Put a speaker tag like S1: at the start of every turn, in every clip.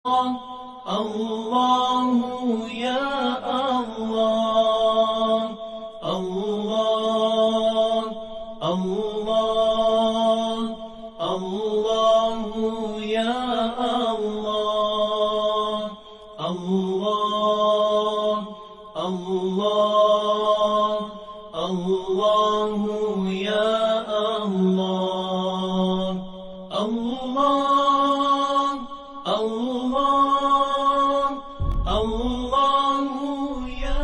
S1: الله يا الله الله الله الله يا الله الله الله الله يا الله الله الله الله يا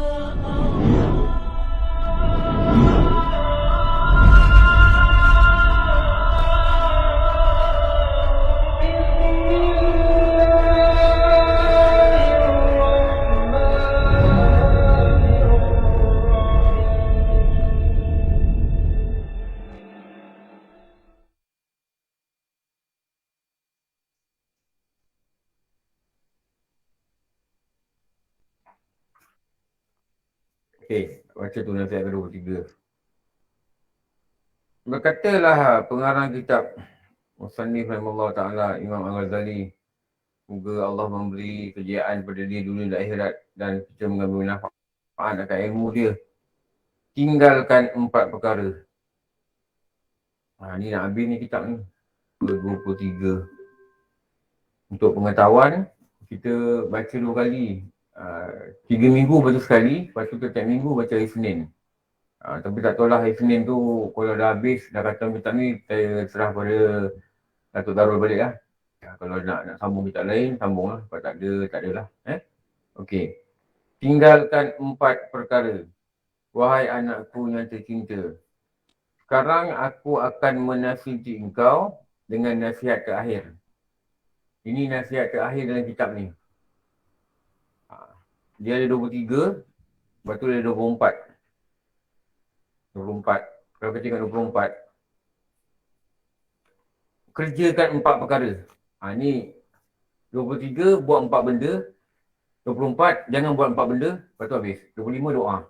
S2: Okey, baca tu nasihat ke-23. Berkatalah pengarang kitab Musannif rahimahullah ta'ala Imam Al-Ghazali, semoga Allah memberi kejayaan pada dia dunia dan akhirat dan kita mengambil manfaat akan ilmu dia. Tinggalkan 4 perkara. Ni nak habis ni kitab ni. Ke-23. Untuk pengetahuan, kita baca 2 kali. 3 minggu baca sekali, lepas tu setiap minggu baca hari Senin. Tapi tak tahulah hari Senin tu kalau dah habis, dah kata kitab ni, saya serah pada Datuk Darul balik lah. Kalau nak sambung kitab lain, sambung lah. Kalau tak ada lah. Okey. Tinggalkan 4 perkara. Wahai anakku yang tercinta. Sekarang aku akan menasihati engkau dengan nasihat terakhir. Ini nasihat terakhir dalam kitab ni. Dia ada 23, lepas tu dia ada 24. 24. Kalau kita tengok 24, kerjakan 4 perkara. Ni 23 buat 4 benda. 24 jangan buat 4 benda, lepas tu habis. 25 doa.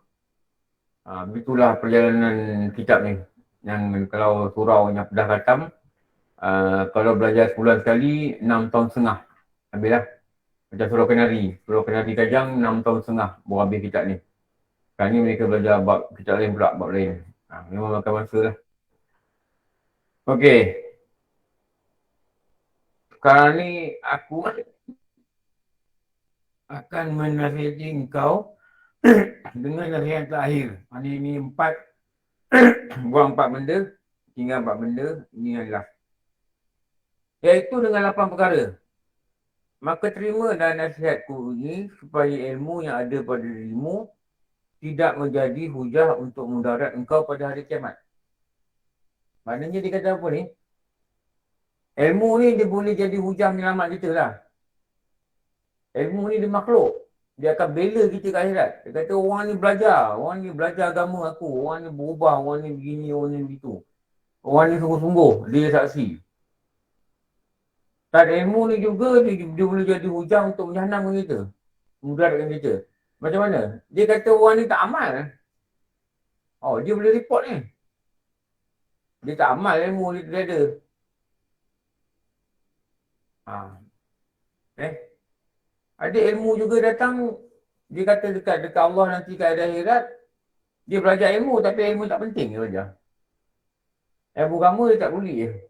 S2: Begitulah perjalanan kitab ni. Yang kalau surau yang dah khatam, kalau belajar sebulan sekali, 6 tahun setengah. Habis lah. Macam surau Kenari. Surau Kenari Kajang, 6 tahun setengah baru habis kitab ni. Sekarang ni mereka belajar bab kitab lain pula, bab lain. Memang makan masa lah. Okey. Sekarang ni aku akan menasihati engkau dengan nasihat terakhir. Ini 4 buang 4 benda, tinggal 4 benda, ini adalah iaitu dengan 8 perkara. Maka terima dan nasihatku ini supaya ilmu yang ada pada dirimu tidak menjadi hujah untuk mudarat engkau pada hari kiamat. Maknanya dia kata apa ni? Ilmu ni dia boleh jadi hujah menyelamat kita lah. Ilmu ni dia makhluk. Dia akan bela kita ke akhirat. Dia kata orang ni belajar agama aku. Orang ni berubah, orang ni begini, orang ni begitu. Orang ni sungguh-sungguh, dia saksi. Tak ilmu ni juga, dia boleh jadi hujah untuk menjahanamkan kita. Mudaratkan kita. Macam mana? Dia kata orang ni tak amal. Dia boleh report ni. Dia tak amal ilmu dia ada. Ada ilmu juga datang, dia kata dekat Allah nanti kat akhirat, dia belajar ilmu tapi ilmu tak penting dia belajar. Ilmu agama dia tak boleh.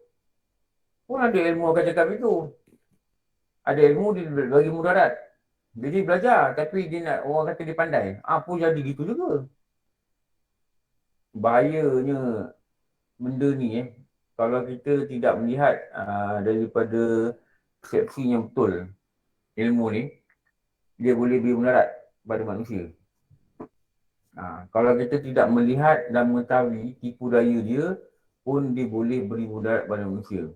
S2: Pun ada ilmu akan cakap itu. Ada ilmu dia bagi mudarat. Dia belajar tapi dia nak orang kata dia pandai. Pun jadi gitu juga. Bahayanya benda ni kalau kita tidak melihat daripada persepsi yang betul ilmu ni, dia boleh beri mudarat pada manusia. Kalau kita tidak melihat dan mengetahui tipu daya dia, pun dia boleh beri mudarat pada manusia.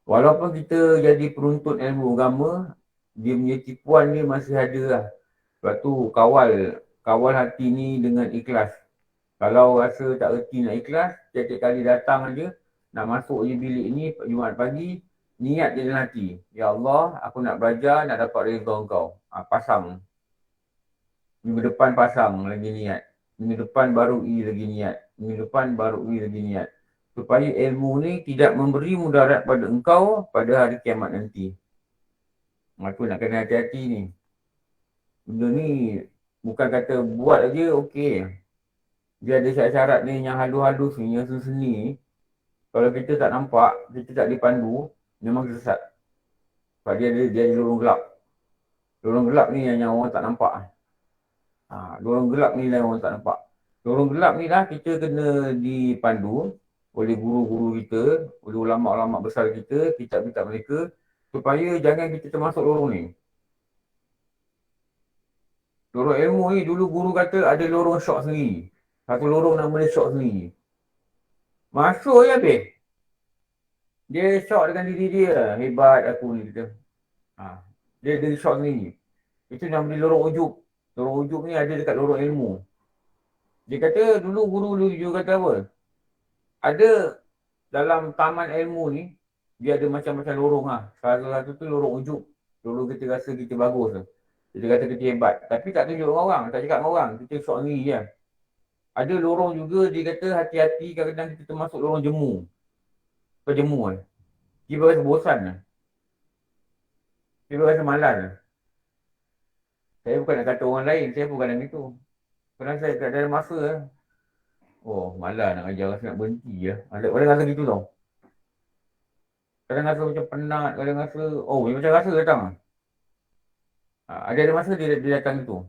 S2: Walaupun kita jadi peruntut ilmu agama, dia punya tipuan dia masih ada lah. Sebab tu kawal hati ni dengan ikhlas. Kalau rasa tak reti nak ikhlas, setiap kali datang aja, nak masuk je bilik ni Jumaat pagi, niat je dalam hati. Ya Allah, aku nak belajar, nak dapat redha engkau. Pasang. Minggu depan pasang lagi niat. Minggu depan baru lagi niat. Minggu depan baru lagi niat. Supaya ilmu ni tidak memberi mudarat pada engkau pada hari kiamat nanti. Aku nak kena hati-hati ni. Benda ni bukan kata buat aja okey. Dia ada syarat-syarat ni yang halus-halus ni, yang seni. Kalau kita tak nampak, kita tak dipandu, memang kita sesat. Sebab dia ada lorong gelap. Lorong gelap ni yang orang tak nampak. Lorong gelap ni yang orang tak nampak. Lorong gelap ni lah kita kena dipandu oleh guru-guru kita, oleh ulama'-ulama' besar kita, kitab-kitab mereka, supaya jangan kita termasuk lorong ni. Lorong ilmu ni dulu guru kata ada lorong syok sendiri. Satu lorong nama dia syok sendiri. Masuk je habis. Dia syok dengan diri dia. Hebat aku ni kita. Dia syok sendiri. Itu nama dia lorong ujub. Lorong ujub ni ada dekat lorong ilmu. Dia kata dulu guru dulu kata apa? Ada dalam taman ilmu ni, dia ada macam-macam lorong lah. Salah satu tu lorong ujub. Lorong kita rasa kita bagus tu. Kita kata kita hebat. Tapi tak tunjuk dengan orang. Tak cakap dengan orang. Kita syok sendiri je. Ada lorong juga dia kata hati-hati kadang-kadang kita termasuk lorong jemu. Kau jemu kan? Dia rasa bosan lah. Dia rasa malas lah. Saya bukan nak kata orang lain. Saya bukan dalam itu. Kadang saya tak ada masa lah. Oh, malas nak ajar. Rasa nak berhenti lah. Kadang rasa gitu tau. Kadang rasa macam penat. Kadang rasa, macam rasa datang lah. Ada masa dia datang itu.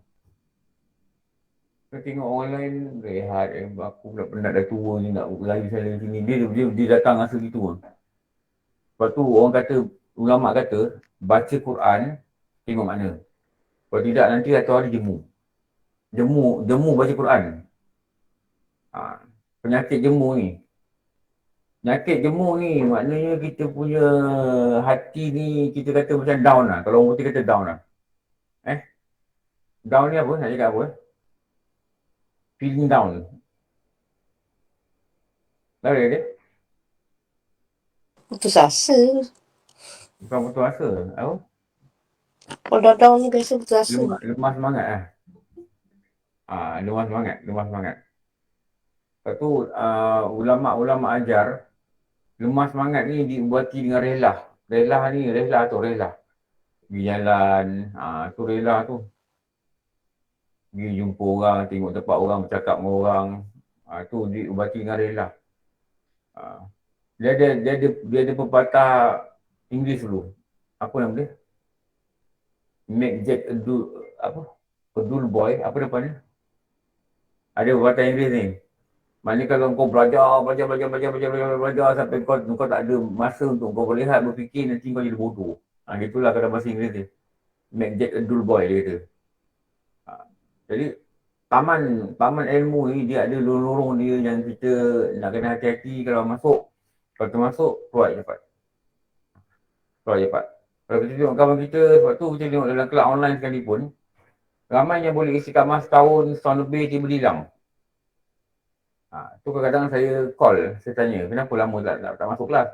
S2: Saya tengok orang lain rehat. Aku pula penat dah tua ni nak lari sana sini. Dia datang rasa gitu lah. Lepas tu orang kata, ulama' kata, baca Quran, tengok makna. Kalau tidak nanti satu hari jemu. Jemu baca Quran. Penyakit jemu ni. Penyakit jemu ni maknanya kita punya hati ni kita kata macam down lah. Kalau orang putih kata down lah. Down ni apa? Nak cakap apa? Feeling down. Tahu dia?
S3: Putus asa.
S2: Bukan putus asa. Apa?
S3: Kalau dah down ni biasa putus asa.
S2: Lemah semangat lah. Lemah semangat. Lepas tu ulama' ajar lemah semangat ni diubati dengan rehlah. Rehlah pergi jalan, tu rehlah tu. Pergi jumpa orang, tengok tempat orang, bercakap dengan orang. Tu diubati dengan rehlah. Dia ada pepatah Inggeris dulu. Apa nama dia? Make Jack a dull boy. Apa depan ni? Ada pepatah Inggeris ni. Maknanya kalau kau belajar sampai kau tak ada masa untuk kau berehat, berfikir, nanti kau jadi bodoh. Gitulah kata bahasa Inggeris ni. Make Jack a dull boy, dia kata. Jadi, taman ilmu ni dia ada lorong-lorong dia yang kita nak kena hati-hati kalau masuk. Kalau termasuk, keluar cepat. Kalau kita tengok kawan kita, sebab tu kita tengok dalam kelab online sekalipun, ramai yang boleh isi kamar setahun lebih, tiba hilang. Tu kadang-kadang saya call, saya tanya, kenapa lama tak masuk kelas?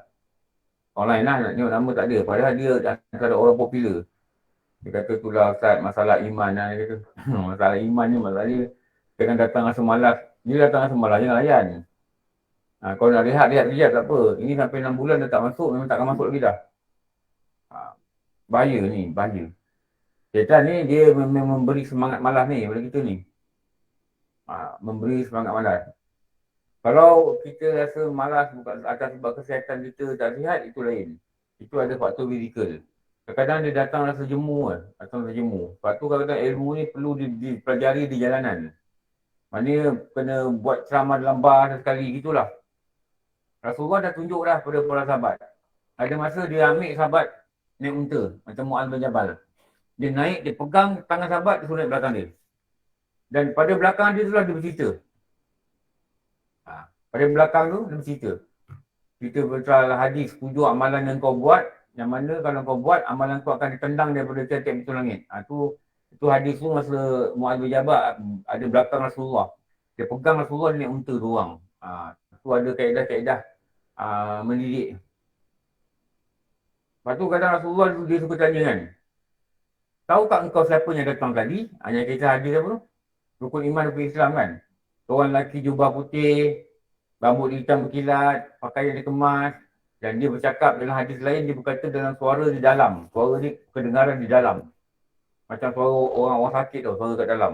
S2: Online lah, nak tengok nama tak ada. Padahal dia antara orang popular. Dia kata tu lah Ustaz, masalah iman lah. Dia kata, masalah iman ni masalah dia. Kadang datang rasa malas. Dia datang rasa malas, jangan layan. Kalau nak rehat tak apa. Ini sampai 6 bulan dah tak masuk, memang takkan masuk lagi dah. Bahaya ni, bahaya. Syaitan ni dia memang memberi semangat malas ni pada kita ni. Memberi semangat malas. Kalau kita rasa malas bukan atas sebab kesihatan kita tak sihat, itu lain. Itu ada faktor fizikal. Kadang-kadang dia datang rasa jemu lah. Lepas tu kadang-kadang ilmu ni perlu dipelajari di jalanan. Maknanya kena buat ceramah dalam bar sekali gitulah. Rasulullah dah tunjuk dah pada para sahabat. Ada masa dia ambil sahabat naik unta. Macam Mu'adz bin Jabal. Dia naik, dia pegang tangan sahabat, dia suruh naik belakang dia. Dan pada belakang dia tu lah dia bercerita. Pada belakang tu dia bercerita. Cerita pasal hadis, 7 amalan yang kau buat, yang mana kalau kau buat, amalan kau akan ditendang daripada tiap-tiap pintu langit. Itu hadis tu masa Mu'adz bin Jabal ada belakang Rasulullah. Dia pegang Rasulullah, dia naik unta tu orang. Tu ada kaedah-kaedah mendidik. Lepas tu kadang Rasulullah dia suka tanya kan, tahu tak engkau siapa yang datang tadi? Yang kita hadis apa tu? Rukun iman, rukun Islam kan? Orang lelaki jubah putih, rambut hitam berkilat, pakaian dia kemas, Dan dia bercakap dalam hadis lain, dia berkata dalam suara di dalam. Suara ni kedengaran di dalam. Macam suara orang-orang sakit tau, suara kat dalam.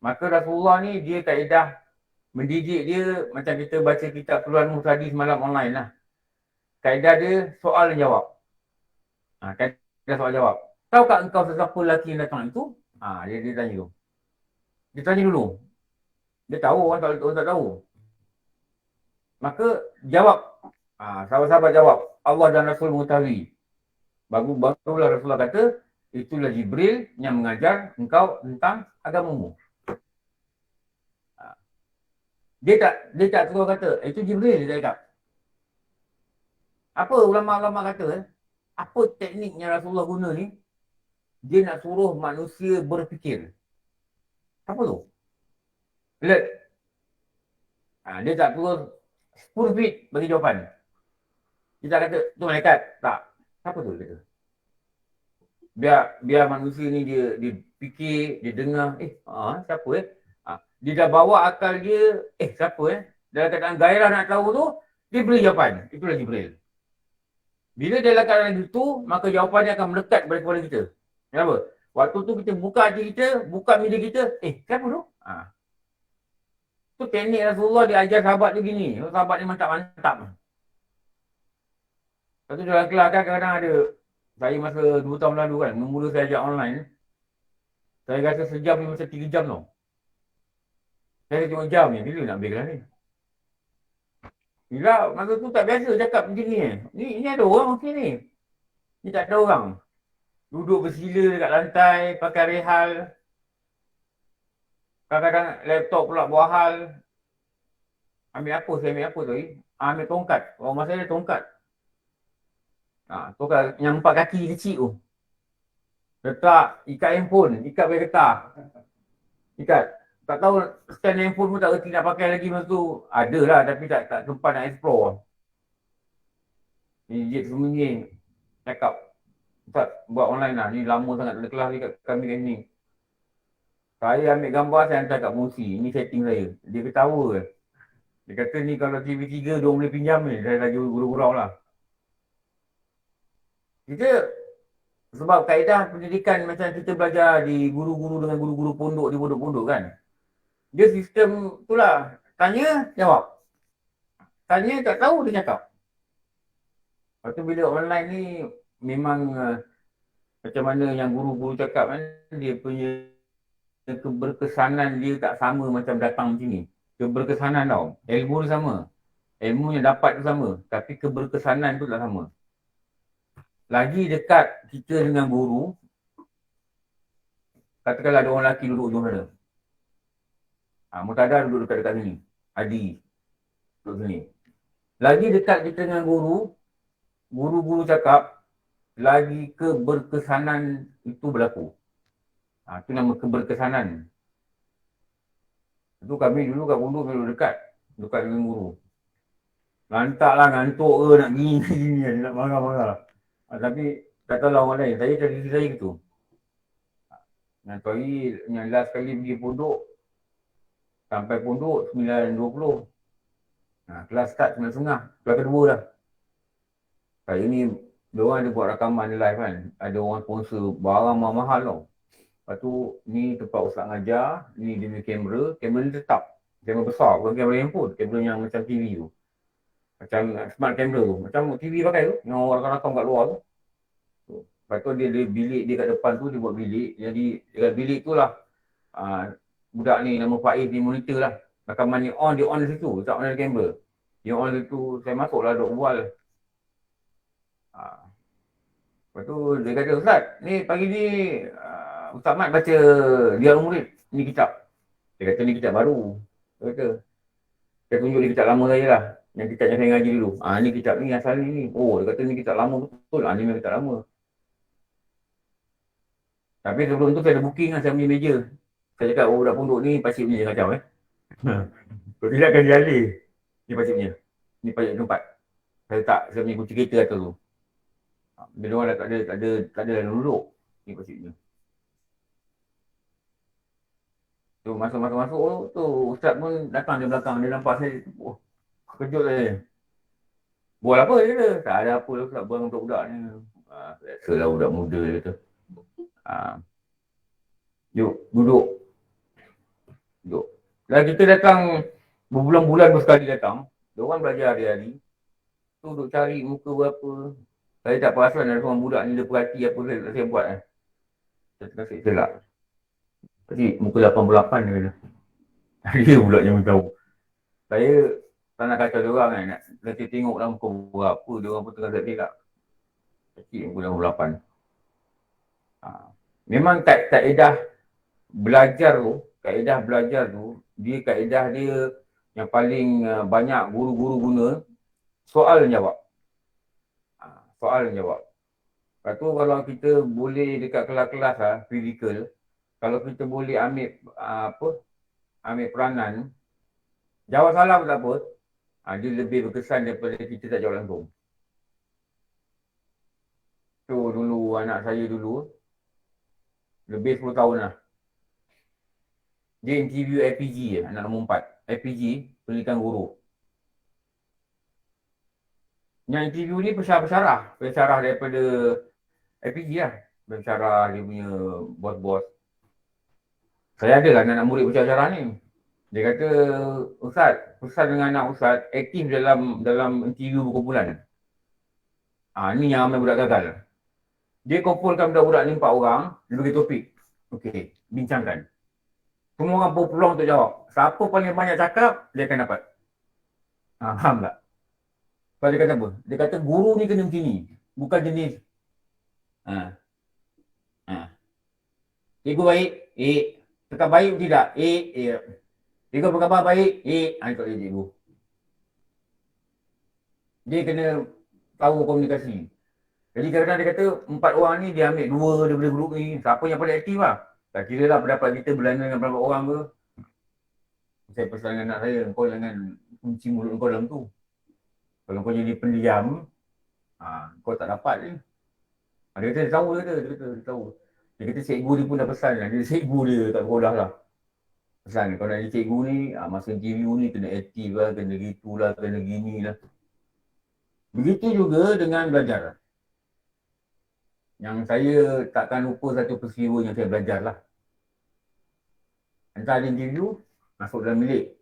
S2: Maka Rasulullah ni dia kaedah mendidik dia macam kita baca kitab Quran Muhtadi semalam online lah. Kaedah dia soal dan jawab. Kaedah soal jawab. Tahukah engkau sesiapa lelaki yang datang itu? Dia tanya tu. Dia tanya dulu. Dia tahu, orang tak tahu. Maka jawab. Sahabat-sahabat jawab. Allah dan Rasul mengetahui. Barulah Rasulullah kata, itulah Jibril yang mengajar engkau tentang agamamu. Dia tak terus kata, itu Jibril dia cakap. Apa ulama-ulama kata, apa teknik yang Rasulullah guna ni, dia nak suruh manusia berfikir. Apa tu? Alert. Dia tak terus 10 feet bagi jawapan. Dia tak kata, tu malaikat. Tak. Apa tu dia kata? Biar manusia ni dia fikir, dia dengar, siapa dia dah bawa akal dia, siapa dalam keadaan gairah nak tahu tu, dia beri jawapan. Itulah Jibril. Bila dalam keadaan itu, maka jawapan dia akan melekat pada kepala kita. Kenapa? Waktu tu kita buka hati kita, buka media kita, siapa tu? Tu teknik Rasulullah dia ajar sahabat dia gini. Sahabat dia mantap-mantap. Lepas tu dalam kelas kan kadang-kadang ada, saya masa 2 tahun lalu kan, mula saya ajar online, saya rasa sejam ni macam 3 jam tau. Saya tengok jam ni, bila nak ambil kelas ni? Bila masa tu tak biasa cakap macam ni. Ni ada orang okey ni. Ni tak ada orang. Duduk bersila dekat lantai, pakai rehal. Kadang-kadang laptop pula buat hal. Saya ambil apa tu? Ambil tongkat. Orang masa ada tongkat. Tongkat yang 4 kaki kecil tu. Letak, ikat handphone, ikat pakai getah. Ikat. Tak tahu stand handphone pun tak reti nak pakai lagi masa tu. Ada lah tapi tak sempat nak explore. Ni Jid sembunyi. Cakap. Ustaz buat online lah. Ni lama sangat ada kelas ni kat kami kat ni. Saya ambil gambar saya hantar kat Musi. Ni setting saya. Dia ketawa ke. Dia kata ni kalau TV3 dia boleh pinjam ni. Saya lagi gurau-gurau lah. Kita sebab kaedah pendidikan macam kita belajar di guru-guru dengan guru-guru pondok di pondok-pondok kan. Dia sistem tu lah. Tanya, jawab. Tanya, tak tahu, dia cakap. Lepas tu bila online ni, memang macam mana yang guru-guru cakap kan, dia punya keberkesanan dia tak sama macam datang macam ni. Keberkesanan tau. Ilmu dia sama. Ilmu yang dapat tu sama. Tapi keberkesanan tu tak sama. Lagi dekat kita dengan guru, katakanlah ada orang lelaki duduk ujung sana. Mutada duduk dekat sini. Adi duduk sini. Lagi dekat kita dengan guru, guru-guru cakap, lagi keberkesanan itu berlaku. Itu nama keberkesanan. Itu kami dulu kat pondok duduk dekat dengan guru. Lantaklah ngantuk ke nak gini, nak marah-marah. Tapi tak tahu lah orang lain. Saya tradisi saya gitu. Yang hari yang last kali pergi pondok, sampai pondok 9.20. Kelas start 9.30. Kelas kedua dah. Kali ni, diorang ada buat rakaman live kan. Ada orang sponsor barang mahal tau. Lepas tu, ni tempat ustaz ngajar. Ni dia punya kamera. Kamera ni tetap. Kamera besar. Bukan kamera handphone. Kamera yang macam TV tu. Macam smart camera tu. Macam TV pakai tu. Yang orang rakam kat luar tu. Lepas tu dia bilik dia kat depan tu. Dia buat bilik. Jadi, dekat bilik tu lah. Budak ni nama Faiz ni monitor lah. Rakaman ni on, dia on di situ. Tak on di kamera. Dia on di situ, saya masuk lah duk bual. Lepas tu dia kata, Ustaz, ni pagi ni Ustaz Mat baca Dialog Murid. Ni kitab. Dia kata ni kitab baru. Dia kata, saya tunjuk ni kitab lama saya lah. Yang kitab yang saya ngaji dulu. Ni kitab ni asal ni. Oh, dia kata ni kitab lama betul. Ni memang kitab lama. Tapi sebelum tu saya ada booking lah, saya punya meja. Saya cakap, budak pondok ni pakcik punya kacau Kalau tidak akan dialih. Ni pakcik punya. Ni pakcik tempat. Saya punya kunci kereta atas tu. Bila orang dah tak ada dalam duduk. Ni pakcik punya. Tu masuk tu Ustaz pun datang di belakang. Dia nampak saya, kejut saya. Buat apa dia kata? Tak ada apa lah pula buat budak-budak ni. Biasalah budak muda dia kata. Yuk, duduk. Duduk. Dan kita datang berbulan-bulan sekali datang. Diorang belajar hari-hari. Tu duduk cari muka berapa. Saya tak perasan ada seorang budak ni dia perhati apa saya buat kan. Saya tengah selak. Tadi muka 88 dia kata. Dia pula yang tahu. Saya tak nak kacau diorang kan. Nanti tengok lah muka berapa. Diorang pun tengah selak. Kecil muka 88. Memang kaedah belajar tu, dia kaedah dia yang paling banyak guru-guru guna, soal dan jawab. Soal dan jawab. Lepas tu kalau kita boleh dekat kelas-kelas fizikal, kalau kita boleh ambil peranan, jawab salah pun tak apa, dia lebih berkesan daripada kita tak jawab langsung. Tu dulu anak saya dulu, lebih 10 tahun lah. Dia interview LPG anak nombor 4. LPG, pendidikan guru. Yang interview ni pesyarah daripada LPG lah. Pesyarah dia punya bos-bos. Saya ada lah anak murid pesyarah ni. Dia kata, Ustaz, pesan dengan anak Ustaz, aktif dalam interview berkumpulan. Ni yang ramai budak gagal. Dia kumpulkan budak-budak ni 4 orang, dia bagi topik. Okey, bincangkan. Semua orang berpeluang untuk jawab. Siapa paling banyak cakap, dia akan dapat. Faham tak? Sebab dia kata apa? Dia kata guru ni kena macam ni. Bukan jenis. Cikgu baik? Cakap baik tidak? Cikgu berkhabar baik? Ikut dia cikgu. Dia kena tahu komunikasi. Jadi kadang-kadang dia kata 4 orang ni dia ambil 2 daripada grup ni. Siapa yang paling aktif lah. Tak kira lah pendapat kita berlainan dengan berapa orang ke. Saya pesan dengan anak saya, kau jangan kunci mulut kau dalam tu. Kalau kau jadi pendiam, kau tak dapat ni. Dia kata dia tahu, dia tahu. Dia kata cikgu dia pun dah pesan lah. Dia cikgu dia tak sekolah lah. Pesan, kalau nak jadi cikgu ni, masa interview ni kena aktif lah, kena gitulah, kena gini lah. Begitu juga dengan belajar. Yang saya takkan lupa satu peristiwa yang saya belajar lah. Entah ada interview, masuk dalam bilik.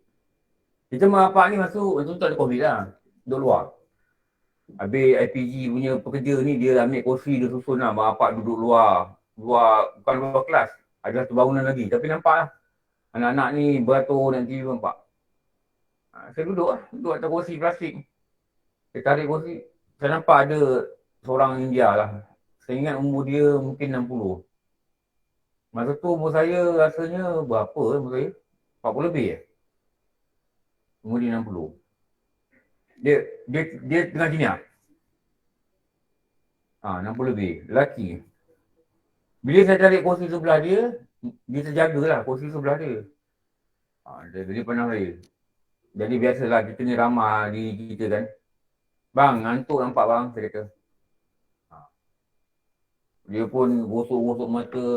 S2: Kita mak ni masuk, macam tu tak ada COVID lah. Duduk luar. Habis IPG punya pekerja ni, dia ambil kursi, dia susun lah. Mak duduk luar. Bukan luar kelas. Ada satu bangunan lagi. Tapi nampak lah. Anak-anak ni beratur dan TV nampak. Saya duduk lah. Duduk atas kursi plastik. Saya tarik kursi. Saya nampak ada seorang India lah. Saya ingat umur dia mungkin 60. Masa tu umur saya rasanya berapa umur saya? 40 lebih umur dia 60. Dia tengah sini lah. 60 lebih. Lelaki. Bila saya tarik kursi sebelah dia terjagalah kursi sebelah dia. Dia pandang saya. Jadi biasalah kita ni ramah diri kita kan. Bang, ngantuk nampak bang, saya kata. Dia pun gosok-gosok mata.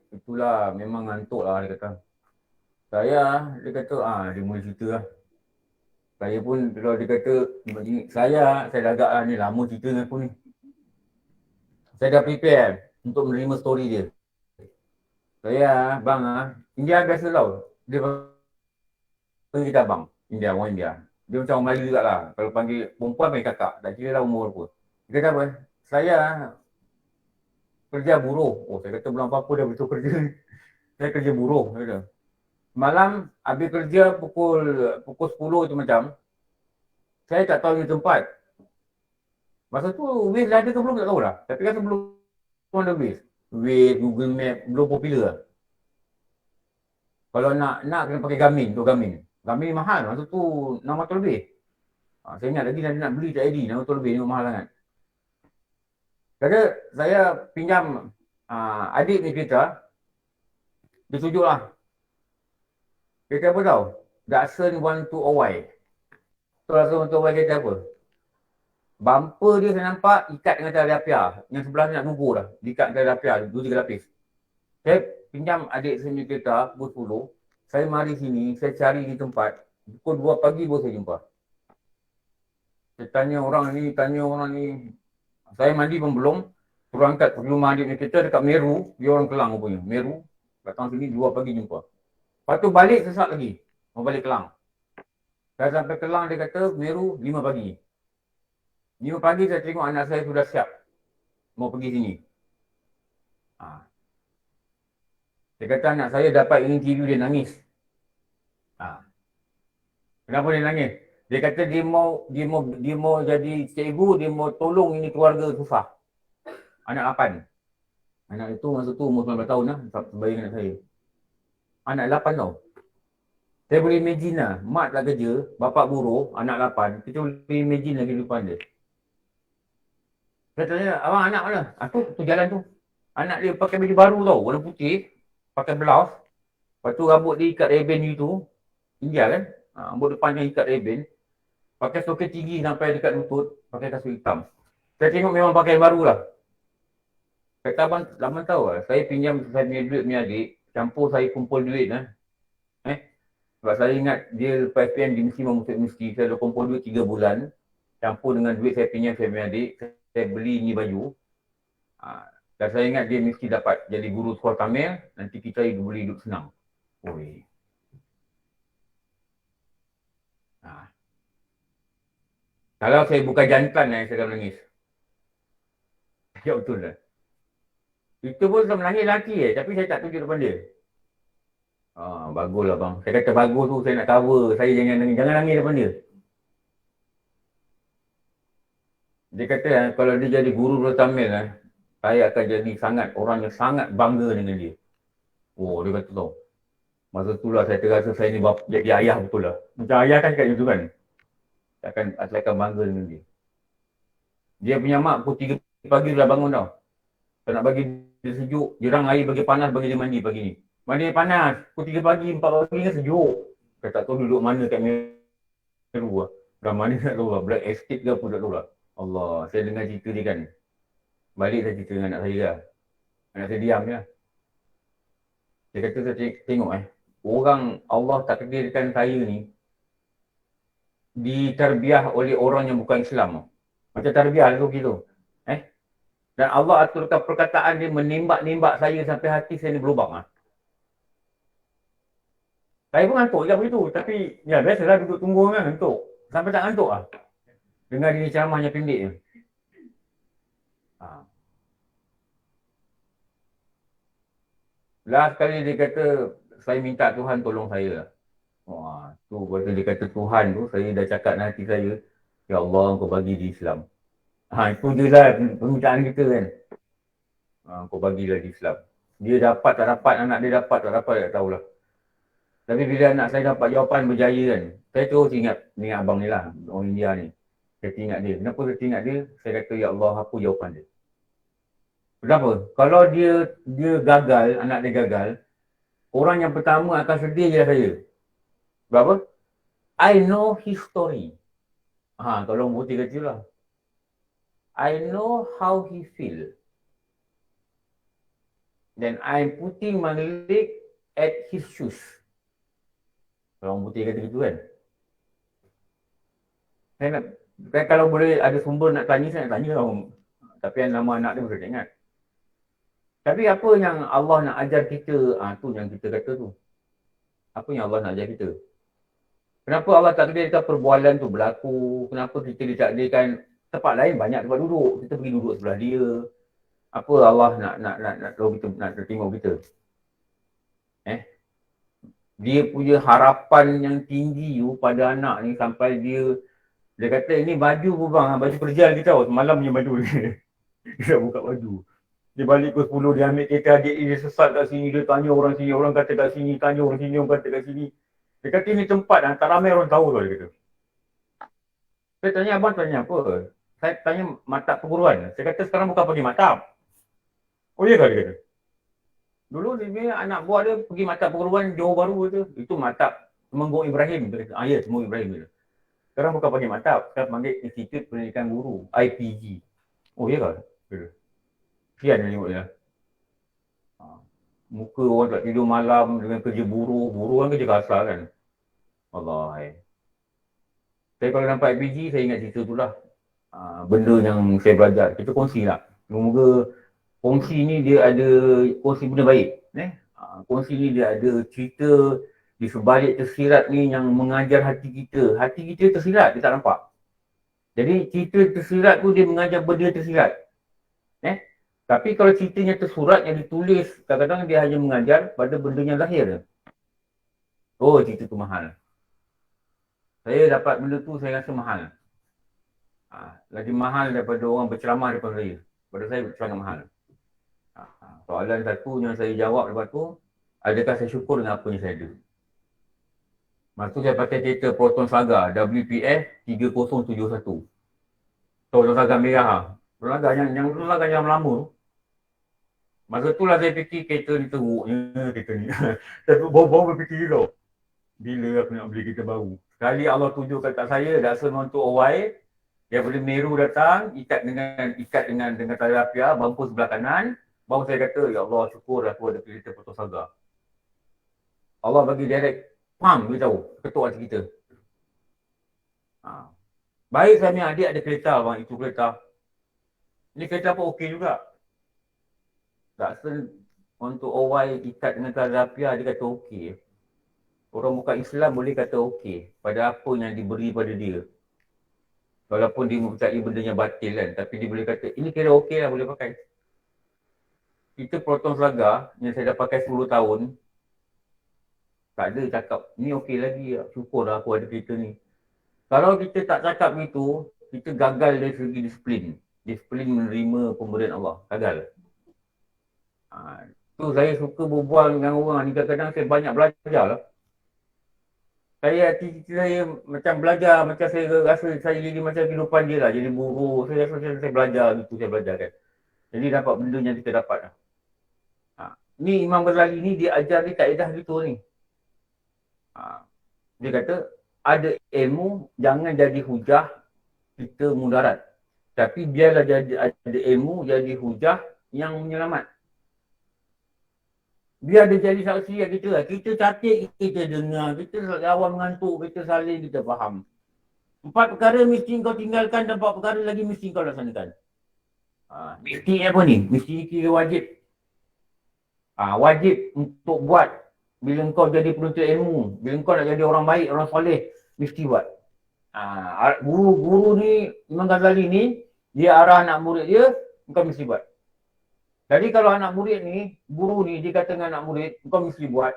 S2: Itulah, memang ngantuk lah dia kata. Dia kata, dia mula cerita lah. Saya pun kalau dia kata, saya dah agak lah ni, lama cerita dengan aku ni. Saya dah prepare untuk menerima story dia. Bang India biasa tau. Dia panggil kita abang. Orang India. Dia macam orang Melayu juga lah. Kalau panggil perempuan, panggil kakak. Tak kira lah umur apa. Dia kata apa? Saya kerja buruh. Saya kata belum apa-apa dah betul kerja ni. Saya kerja buruh. Kata. Malam habis kerja pukul 10 tu macam. Saya tak tahu ni tempat. Masa tu Waze dah ada ke belum tak tahu lah. Tapi kan sebelum ada Waze. Waze, Google Map belum popular lah. Kalau nak kena pakai Garmin tu Garmin. Garmin mahal. Masa tu 600 lebih. Saya ingat lagi nak beli tak ID 600 lebih ni mahal sangat. Kata saya pinjam adik ni kereta. Dia tunjuk lah. Kereta apa tau? Datsun 120Y. Tu Datsun 120Y kereta apa? Bumper dia saya nampak ikat dengan tali rapia. Yang sebelah ni nak gugur dah. Diikat dengan tali rapia, 2-3 lapis. Saya pinjam adik saya punya kereta, pukul 10. Saya mari sini, saya cari di tempat. Pukul 2 pagi baru saya jumpa. Saya tanya orang ni. Saya mandi pun belum. Suruh angkat pergi rumah adik kita dekat Meru. Dia orang Kelang rupanya. Meru. Datang sini 2 pagi jumpa. Lepas tu balik sesat lagi. Mau balik Kelang. Saya sampai Kelang dia kata Meru 5 pagi. 5 pagi saya tengok anak saya sudah siap. Mau pergi sini. Ha. Dia kata anak saya dapat interview dia nangis. Ha. Kenapa dia nangis? Dia kata dia mau jadi cikgu, dia mau tolong ini keluarga susah. Anak 8. Anak itu masa tu umur 19 tahun lah, sebaya anak saya. Anak 8 tau. Saya boleh imagine lah, mak tak kerja, bapak buruh, anak 8. Kita boleh imagine lah kehidupan dia. Saya tanya, abang anak mana? Tu jalan tu. Anak dia pakai baju baru tau, warna putih, pakai blouse. Lepas tu rambut dia ikat reband gitu. India kan? Rambut depan yang ikat reband. Pakai soket tinggi sampai dekat lutut, pakai kasut hitam. Saya tengok memang pakai baru lah. Kata abang tahu lah, saya pinjam saya punya duit punya adik, campur saya kumpul duit lah. Sebab saya ingat dia lepas PN dia mesti saya dah kumpul duit 3 bulan, campur dengan duit saya pinjam saya punya adik, saya beli ni baju. Dan saya ingat dia mesti dapat jadi guru sekolah Tamil, nanti kita boleh hidup senang. Oi. Kalau saya bukan jantan saya akan menangis. Ya betul lah. Itu pun saya menangis lelaki tapi saya tak tunjuk depan dia. Baguslah bang. Saya kata bagus tu saya nak cover. Saya jangan nangis depan dia. Dia kata kalau dia jadi guru Pulau Tamil saya akan jadi orang yang sangat bangga dengan dia. Oh dia kata tau. Masa tu lah saya terasa saya ni jadi ayah betul lah. Macam ayah kan kat situ kan. Saya akan bangga dengan dia. Dia punya mak pukul 3 pagi dah bangun tau. Tak nak bagi dia sejuk, jirang air bagi panas bagi dia mandi pagi ni. Mandi panas, pukul 3 pagi, 4 pagi kan sejuk. Saya tak tahu duduk mana kat Meru lah. Dah mana tak tahu lah, Black Estate ke apa tak tahu lah. Allah, saya dengar cerita dia kan. Balik saya cerita dengan anak saya lah. Anak saya diam je lah. Dia kata saya tengok orang Allah takdirkan saya ni ditarbiah oleh orang yang bukan Islam. Macam tarbiah tu gitu. Dan Allah aturkan perkataan dia menembak-nembak saya sampai hati saya ni berlubang. Saya pun ngantuk je begitu. Tapi ya biasalah duduk tunggu kan ngantuk. Sampai tak ngantuk lah. Dengar dia ceramahnya pendek je. Last kali dia kata saya minta Tuhan tolong saya lah. Wah, tu waktu dia kata Tuhan tu, saya dah cakap dengan hati saya, ya Allah, kau bagi di Islam. Itu je lah permintaan kita kan. Kau bagilah di Islam. Dia dapat tak dapat, anak dia dapat tak dapat, tak tahulah. Tapi bila anak saya dapat jawapan berjaya kan, saya terus ingat abang ni lah, orang India ni. Saya ingat dia. Kenapa saya ingat dia? Saya kata, ya Allah, apa jawapan dia? Kenapa? Kalau dia gagal, anak dia gagal, orang yang pertama akan sedih je saya. Berapa? I know his story. Tolong putih kecil lah. I know how he feel. Then I'm putting my leg at his shoes. Tolong putih kata gitu kan. Saya nak, kalau boleh ada sumber nak tanya, saya nak tanya lah. Tapi nama anak dia saya tak ingat. Tapi apa yang Allah nak ajar kita, tu yang kita kata tu. Apa yang Allah nak ajar kita? Kenapa Allah takdirkan perbualan tu berlaku? Kenapa kita ditakdirkan tempat lain banyak tempat duduk? Kita pergi duduk sebelah dia. Apa Allah nak tahu kita, nak tengok kita? Dia punya harapan yang tinggi pada anak ni sampai dia kata ini baju pun bang, baju kerja kita tahu semalam punya baju dia. Dia buka baju. Dia balik ke 10, dia ambil kereta adik dia sesat kat sini, dia tanya orang sini, orang kata kat sini, tanya orang sini, orang kata kat sini. Dia kata ini tempat tak ramai orang tahu tau dia kata. Saya tanya abang tanya apa? Saya tanya maktab perguruan. Saya kata sekarang bukan pergi maktab. Oh iya kah dia kata? Dulu dia anak buah dia pergi maktab perguruan Johor Bahru tu. Itu maktab Temenggung Ibrahim. Ya, Temenggung Ibrahim tu. Sekarang bukan panggil maktab, sekarang panggil Institut Pendidikan Guru, IPG. Oh iya kah? Kian yang tengok dia. Muka orang tak tidur malam dengan kerja buruh. Buruh kan kerja kasar kan. Allah. Saya kalau nampak FBG, saya ingat cerita tu lah. Benda yang saya belajar. Kita kongsi lah. Semoga kongsi ni dia ada kongsi benda baik. Kongsi ni dia ada cerita di sebalik tersirat ni yang mengajar hati kita. Hati kita tersirat, dia tak nampak. Jadi cerita tersirat tu dia mengajar benda tersirat. Tapi kalau ceritanya tersurat yang ditulis, kadang-kadang dia hanya mengajar pada benda yang lahir. Oh, cerita tu mahal. Saya dapat benda tu, saya rasa mahal. Lagi mahal daripada orang berceramah depan saya. Pada saya sangat mahal. Soalan satu yang saya jawab lepas tu, adakah saya syukur dengan apa yang saya ada? Masa tu saya pakai kereta Proton Saga WPF 3071. Proton Saga merah. Proton Saga yang lama tu. Masa tu lah saya fikir kereta ni teruknya kereta ni. Saya baru berfikir tau. Bila aku nak beli kereta baru. Sekali Allah tunjukkan kat saya, Datsun untuk OY. Daripada Meru datang, ikat dengan tali rapia, bangku sebelah kanan. Baru saya kata, ya Allah syukur aku ada kereta Proton Saga. Allah bagi direct, pam, dia tahu, ketuk hati kita. Baik saya punya adik ada kereta bang, itu kereta. Ini kereta apa okey juga. Datsun untuk OY ikat dengan tali rapia, dia kata okey. Orang bukan Islam boleh kata okey pada apa yang diberi pada dia. Walaupun dia mempercayai benda yang batil kan, tapi dia boleh kata, ini kira okey lah, boleh pakai. Kita Proton Saga yang saya dah pakai 10 tahun, tak ada cakap, ni okey lagi, syukur lah aku ada kereta ni. Kalau kita tak cakap gitu, kita gagal dari segi disiplin. Disiplin menerima pemberian Allah, gagal. Tu saya suka berbual dengan orang ni, kadang-kadang saya banyak belajar lah. Saya macam belajar, macam saya rasa saya jadi macam kehidupan dia lah, jadi buruh. Saya rasa saya belajar gitu, saya belajar kan. Jadi dapat benda yang kita dapat lah. Ni Imam Ghazali ni dia ajar dia kaedah gitu ni. Dia kata, ada ilmu, jangan jadi hujah kita mudarat. Tapi biarlah jadi ada ilmu, jadi hujah yang menyelamat. Biar dia jadi saksi yang kita lah. Kita catik, kita dengar, kita awam mengantuk, kita salin, kita faham. 4 perkara mesti kau tinggalkan dan 4 perkara lagi mesti kau laksanakan. Mesti apa ni? Mesti kira wajib. Wajib untuk buat bila kau jadi penuntut ilmu, bila kau nak jadi orang baik, orang soleh, mesti buat. Guru ni, Imam Ghazali ni, dia arah anak murid dia, kau mesti buat. Jadi kalau anak murid ni, guru ni dia kata dengan anak murid, kau mesti buat.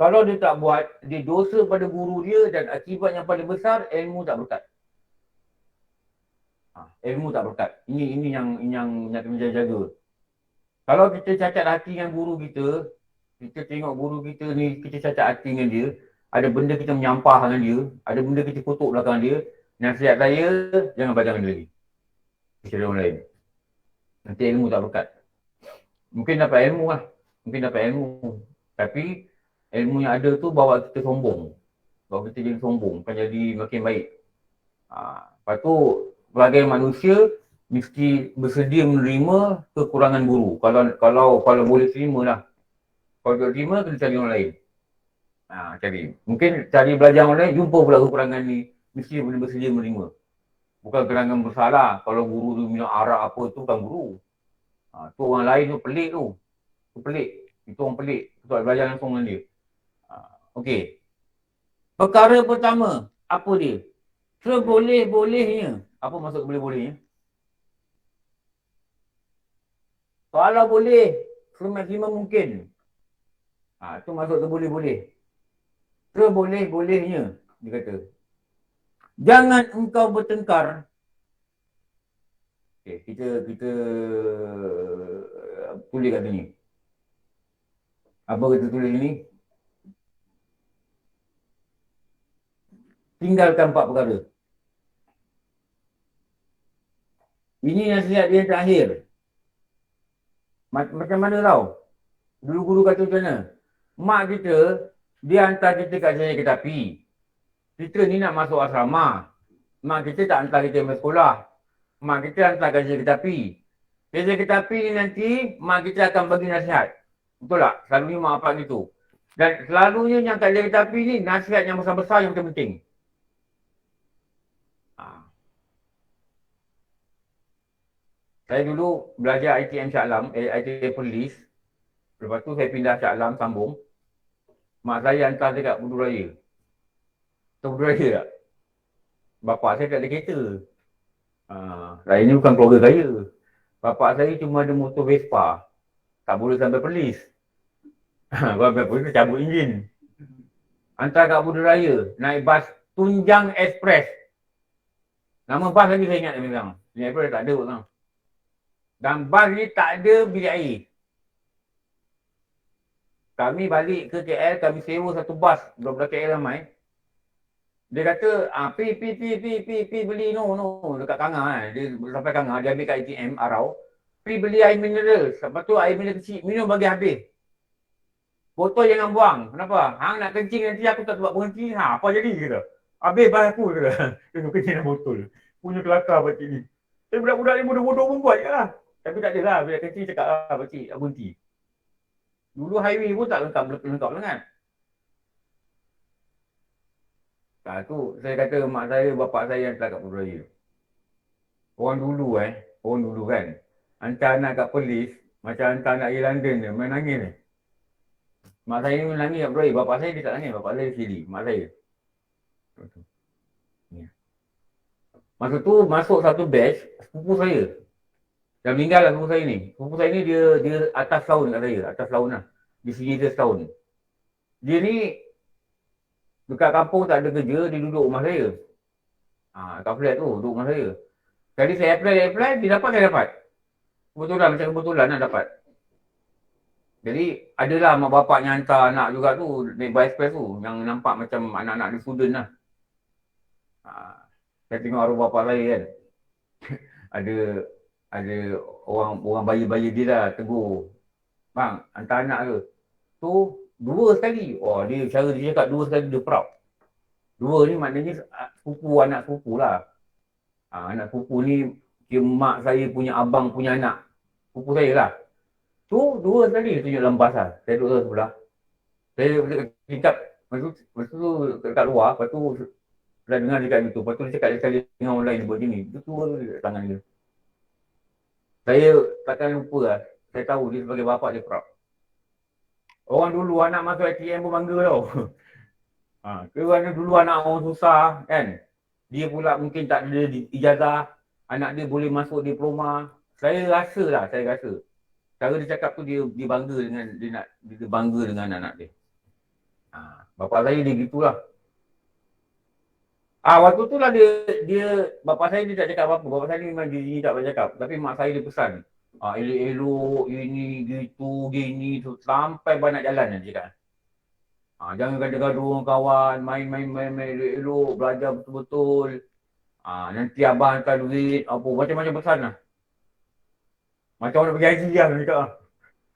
S2: Kalau dia tak buat, dia dosa pada guru dia dan akibat yang paling besar, ilmu tak berkat. Ilmu tak berkat. Ini yang kena jaga. Kalau kita cacat hati dengan guru kita, kita tengok guru kita ni, kita cacat hati dengan dia, ada benda kita menyampah dengan dia, ada benda kita kutuk belakang dia, nasihat saya, jangan belajar dengan dia lagi. Kita orang lain. Nanti ilmu tak berkat. Mungkin dapat ilmu lah. Mungkin dapat ilmu. Tapi ilmu yang ada tu bawa kita sombong. Bawa kita jadi sombong. Bukan jadi makin baik. Lepas tu, sebagai manusia, mesti bersedia menerima kekurangan guru. Kalau boleh terima lah. Kalau tak terima, kena cari orang lain. Cari. Mungkin cari belajar orang lain, jumpa pula kekurangan ni. Mesti boleh bersedia menerima. Bukan kekurangan bersalah. Kalau guru tu minum arak apa tu, bukan guru. Tu orang lain tu pelik tu. Tu pelik. Itu orang pelik. Tu tak belajar langsung dengan dia. Okey. Perkara pertama, apa dia? Seboleh-bolehnya. Apa maksud boleh-bolehnya? Kalau boleh, semaksimum mungkin. Tu maksud seboleh-boleh. Seboleh-bolehnya, dia kata. Jangan engkau bertengkar. Okay, kita tulis kat sini. Apa kita tulis ni? Tinggalkan 4 perkara. Ini nasihat dia yang terakhir. Macam mana tau? Dulu guru kata macam mana? Mak kita, dia hantar kita kat Jaya Ketapi. Kita ni nak masuk asrama. Mak kita tak hantar kita ke sekolah. Mak kita hantar kat Jaya Ketapi. Jaya Ketapi ni nanti, mak kita akan bagi nasihat. Betul tak? Selalunya mak apa gitu. Dan selalunya yang kat Jaya Ketapi ni, nasihat yang besar-besar yang penting. Saya dulu belajar ITM Shah Alam, ITM Perlis. Lepas tu saya pindah Shah Alam, sambung. Mak saya hantar saya kat Budu Raya. Tahu Budu Raya tak? Bapak saya tak ada kereta. Saya ni bukan keluarga kaya. Bapak saya cuma ada motor Vespa. Tak boleh sampai Perlis. Kalau sampai Perlis, cabut enjin. Hantar kat Budu Raya. Naik bas Tunjang Express. Nama bas lagi saya ingat dia bilang. Tunjang Express tak ada pun. Dan bas ni tak ada bilik air. Kami balik ke KL, kami sewa satu bas. Budak-budak KL ramai. Dia kata, pi beli dekat Kangar. Dia sampai Kangar, dia ambil kat ATM, Arau. Pi beli air mineral. Lepas tu air mineral kecil, minum bagi habis. Botol jangan buang. Kenapa? Hang nak kencing nanti aku tak buat berhenti. Apa jadi kata? Habis bas aku kata. Dia kencing dalam botol. Punya kelakar pakcik ni. Tapi budak-budak ni bodoh-bodoh pun buat je lah. Tapi tak adalah. Bila kencing cakap lah pakcik, tak berhenti. Dulu highway pun tak lengkap sangat. Tu saya kata mak saya, bapak saya yang hantar kat Pulau Raya. Orang dulu kan. Hantar anak kat Perlis, macam hantar anak pergi London je, main nangis ni. Mak saya ni nangis kat Pulau Raya, bapak saya dia tak nangis, bapak saya sendiri, mak saya. Masa tu masuk satu batch, sepupu saya. Dah meninggal lah sepupu saya ni. Sepupu saya ni dia atas tahun kat saya, atas tahun lah. Di sini dia setahun. Dia ni dekat kampung tak ada kerja, dia duduk rumah saya. Kat flat tu, duduk rumah saya. Jadi saya apply, dia dapat, saya dapat. Kebetulan, macam kebetulan lah dapat. Jadi, adalah mak bapaknya hantar anak juga tu, naik bus express tu, yang nampak macam anak-anak di student lah. Saya tengok arwah bapak saya kan. ada orang bayi-bayi dia lah, tegur. Bang, hantar anak ke? Tu, 2 sekali. Dia cara dia cakap 2 sekali dia proud. 2 ni maknanya sepupu, anak sepupu lah. Anak sepupu ni mak saya punya abang punya anak. Sepupu saya lah. Tu 2 sekali dia tunjuk dalam bas lah. Saya duduk sebelah. Saya cakap, masa tu kat luar, lepas tu dah dengar dia kat YouTube. Lepas tu dia cakap dia sekali dengan orang lain buat gini. Dia tua dia tangan dia. Saya takkan lupa lah. Saya tahu dia sebagai bapak dia proud. Orang dulu anak masuk ATM pun bangga tau. Kerana dulu anak orang susah kan. Dia pula mungkin tak ada ijazah. Anak dia boleh masuk diploma. Saya rasa. Cara dia cakap tu dia bangga dengan dia bangga dengan anak dia. Bapak saya dia gitulah. Waktu tu lah dia bapak saya dia tak cakap apa-apa. Bapak saya ni memang dia tak banyak cakap. Tapi mak saya dia pesan. Elok-elok, ini, gitu, gini, tu. Sampai banyak jalan dia cakap. Jangan gaduh-gaduh dengan kawan, main elok-elok, belajar betul-betul. Nanti abang hantar duit, apa, macam-macam pesan lah. Macam orang pergi haji lah, dia cakap lah.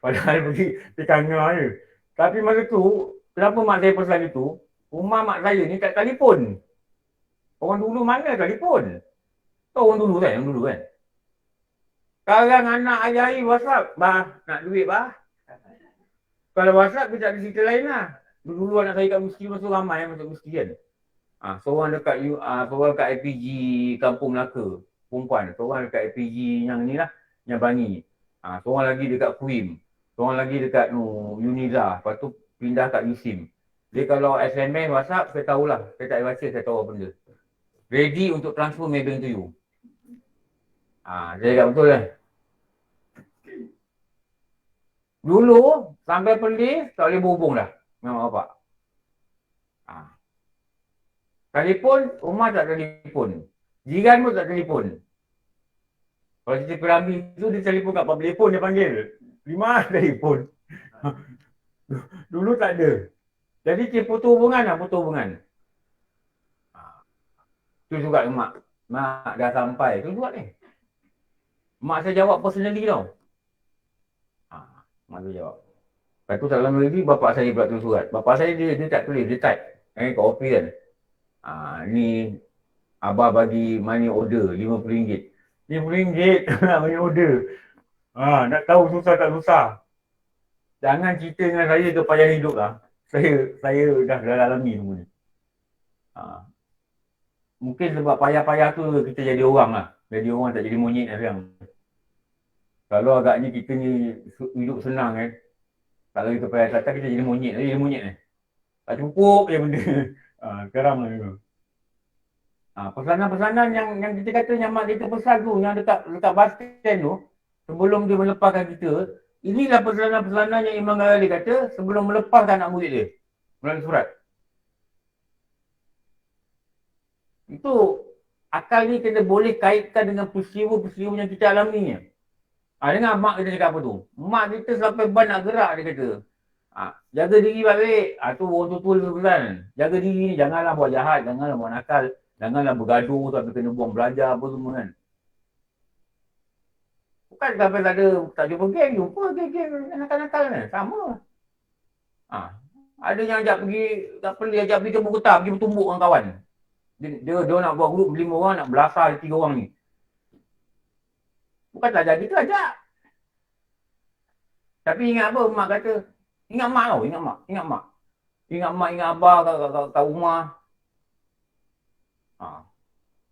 S2: Padahal pergi Kangar je. Tapi masa tu, kenapa mak saya pesan itu, rumah mak saya ni tak telefon. Orang dulu mana telefon? Tahu orang dulu kan? Sekarang anak ayah WhatsApp, bah, nak duit bah. Kalau WhatsApp, dia tak ada cerita lain lah. Dulu anak saya kat Mesti masuk ramai masuk Mesti kan. Seorang dekat IPG Kampung Melaka, perempuan. Seorang dekat IPG yang ni lah, yang Bangi. Seorang lagi dekat Kuim. Seorang lagi dekat Uniza. Lepas tu pindah kat USIM. Dia kalau SMS, WhatsApp, saya tahulah. Saya tak baca, saya tahu apa benda. Ready untuk transfer Maybank to you. Saya cakap betul kan. Dulu, sampai Perlis, tak boleh berhubung dah dengan mak bapak. Telefon, rumah tak telefon. Jiran pun tak telefon. Kalau cerita Piramli tu, dia telefon kat public phone, dia panggil. Lima telefon. Dulu tak ada. Jadi dia putus hubungan lah, Tu juga mak. Mak dah sampai. Tu juga ni. Mak saya jawab personally tau. Mak saya jawab. Lepas tu tak lama lagi, bapak saya pula tulis surat. Bapak saya dia tak tulis, dia type. Kat office kan. Ni abah bagi money order RM50. RM50 money order. Nak tahu susah tak susah. Jangan cerita dengan saya kepanjangan hidup lah. Saya dah alami semua ni. Mungkin sebab payah-payah tu kita jadi orang lah. Jadi orang tak jadi monyet lah sekarang. Kalau agaknya kita ni hidup senang kan. Kalau kita payah datang kita jadi monyet ni. Tak cukup je benda. Sekarang lah tu. Pesanan-pesanan yang kita kata yang mak kita pesan tu, yang dekat bus stand tu, sebelum dia melepaskan kita, inilah pesanan-pesanan yang Imam Ghazali kata sebelum melepaskan anak murid dia melalui surat. Itu akal ni kita boleh kaitkan dengan peristiwa-peristiwa yang kita alami ni. Dengar mak kita cakap apa tu? Mak kita sampai ban nak gerak dia kata. Jaga diri baik-baik. Tu orang tua lebih pesan. Jaga diri ni, janganlah buat jahat, janganlah buat nakal, janganlah bergaduh sampai kena buang belajar apa semua kan. Bukan sampai tak jumpa geng, jumpa geng nakal-nakal kan. Sama. Ada yang ajak pergi, tak perlu ajak pergi ke Bukit pergi bertumbuk dengan kawan. Dia nak buat grup 5 orang, nak belasah 3 orang ni. Bukan tak jadi tu ajak. Tapi ingat apa mak kata? Ingat mak tau, ingat mak. Ingat mak, ingat abah kat rumah.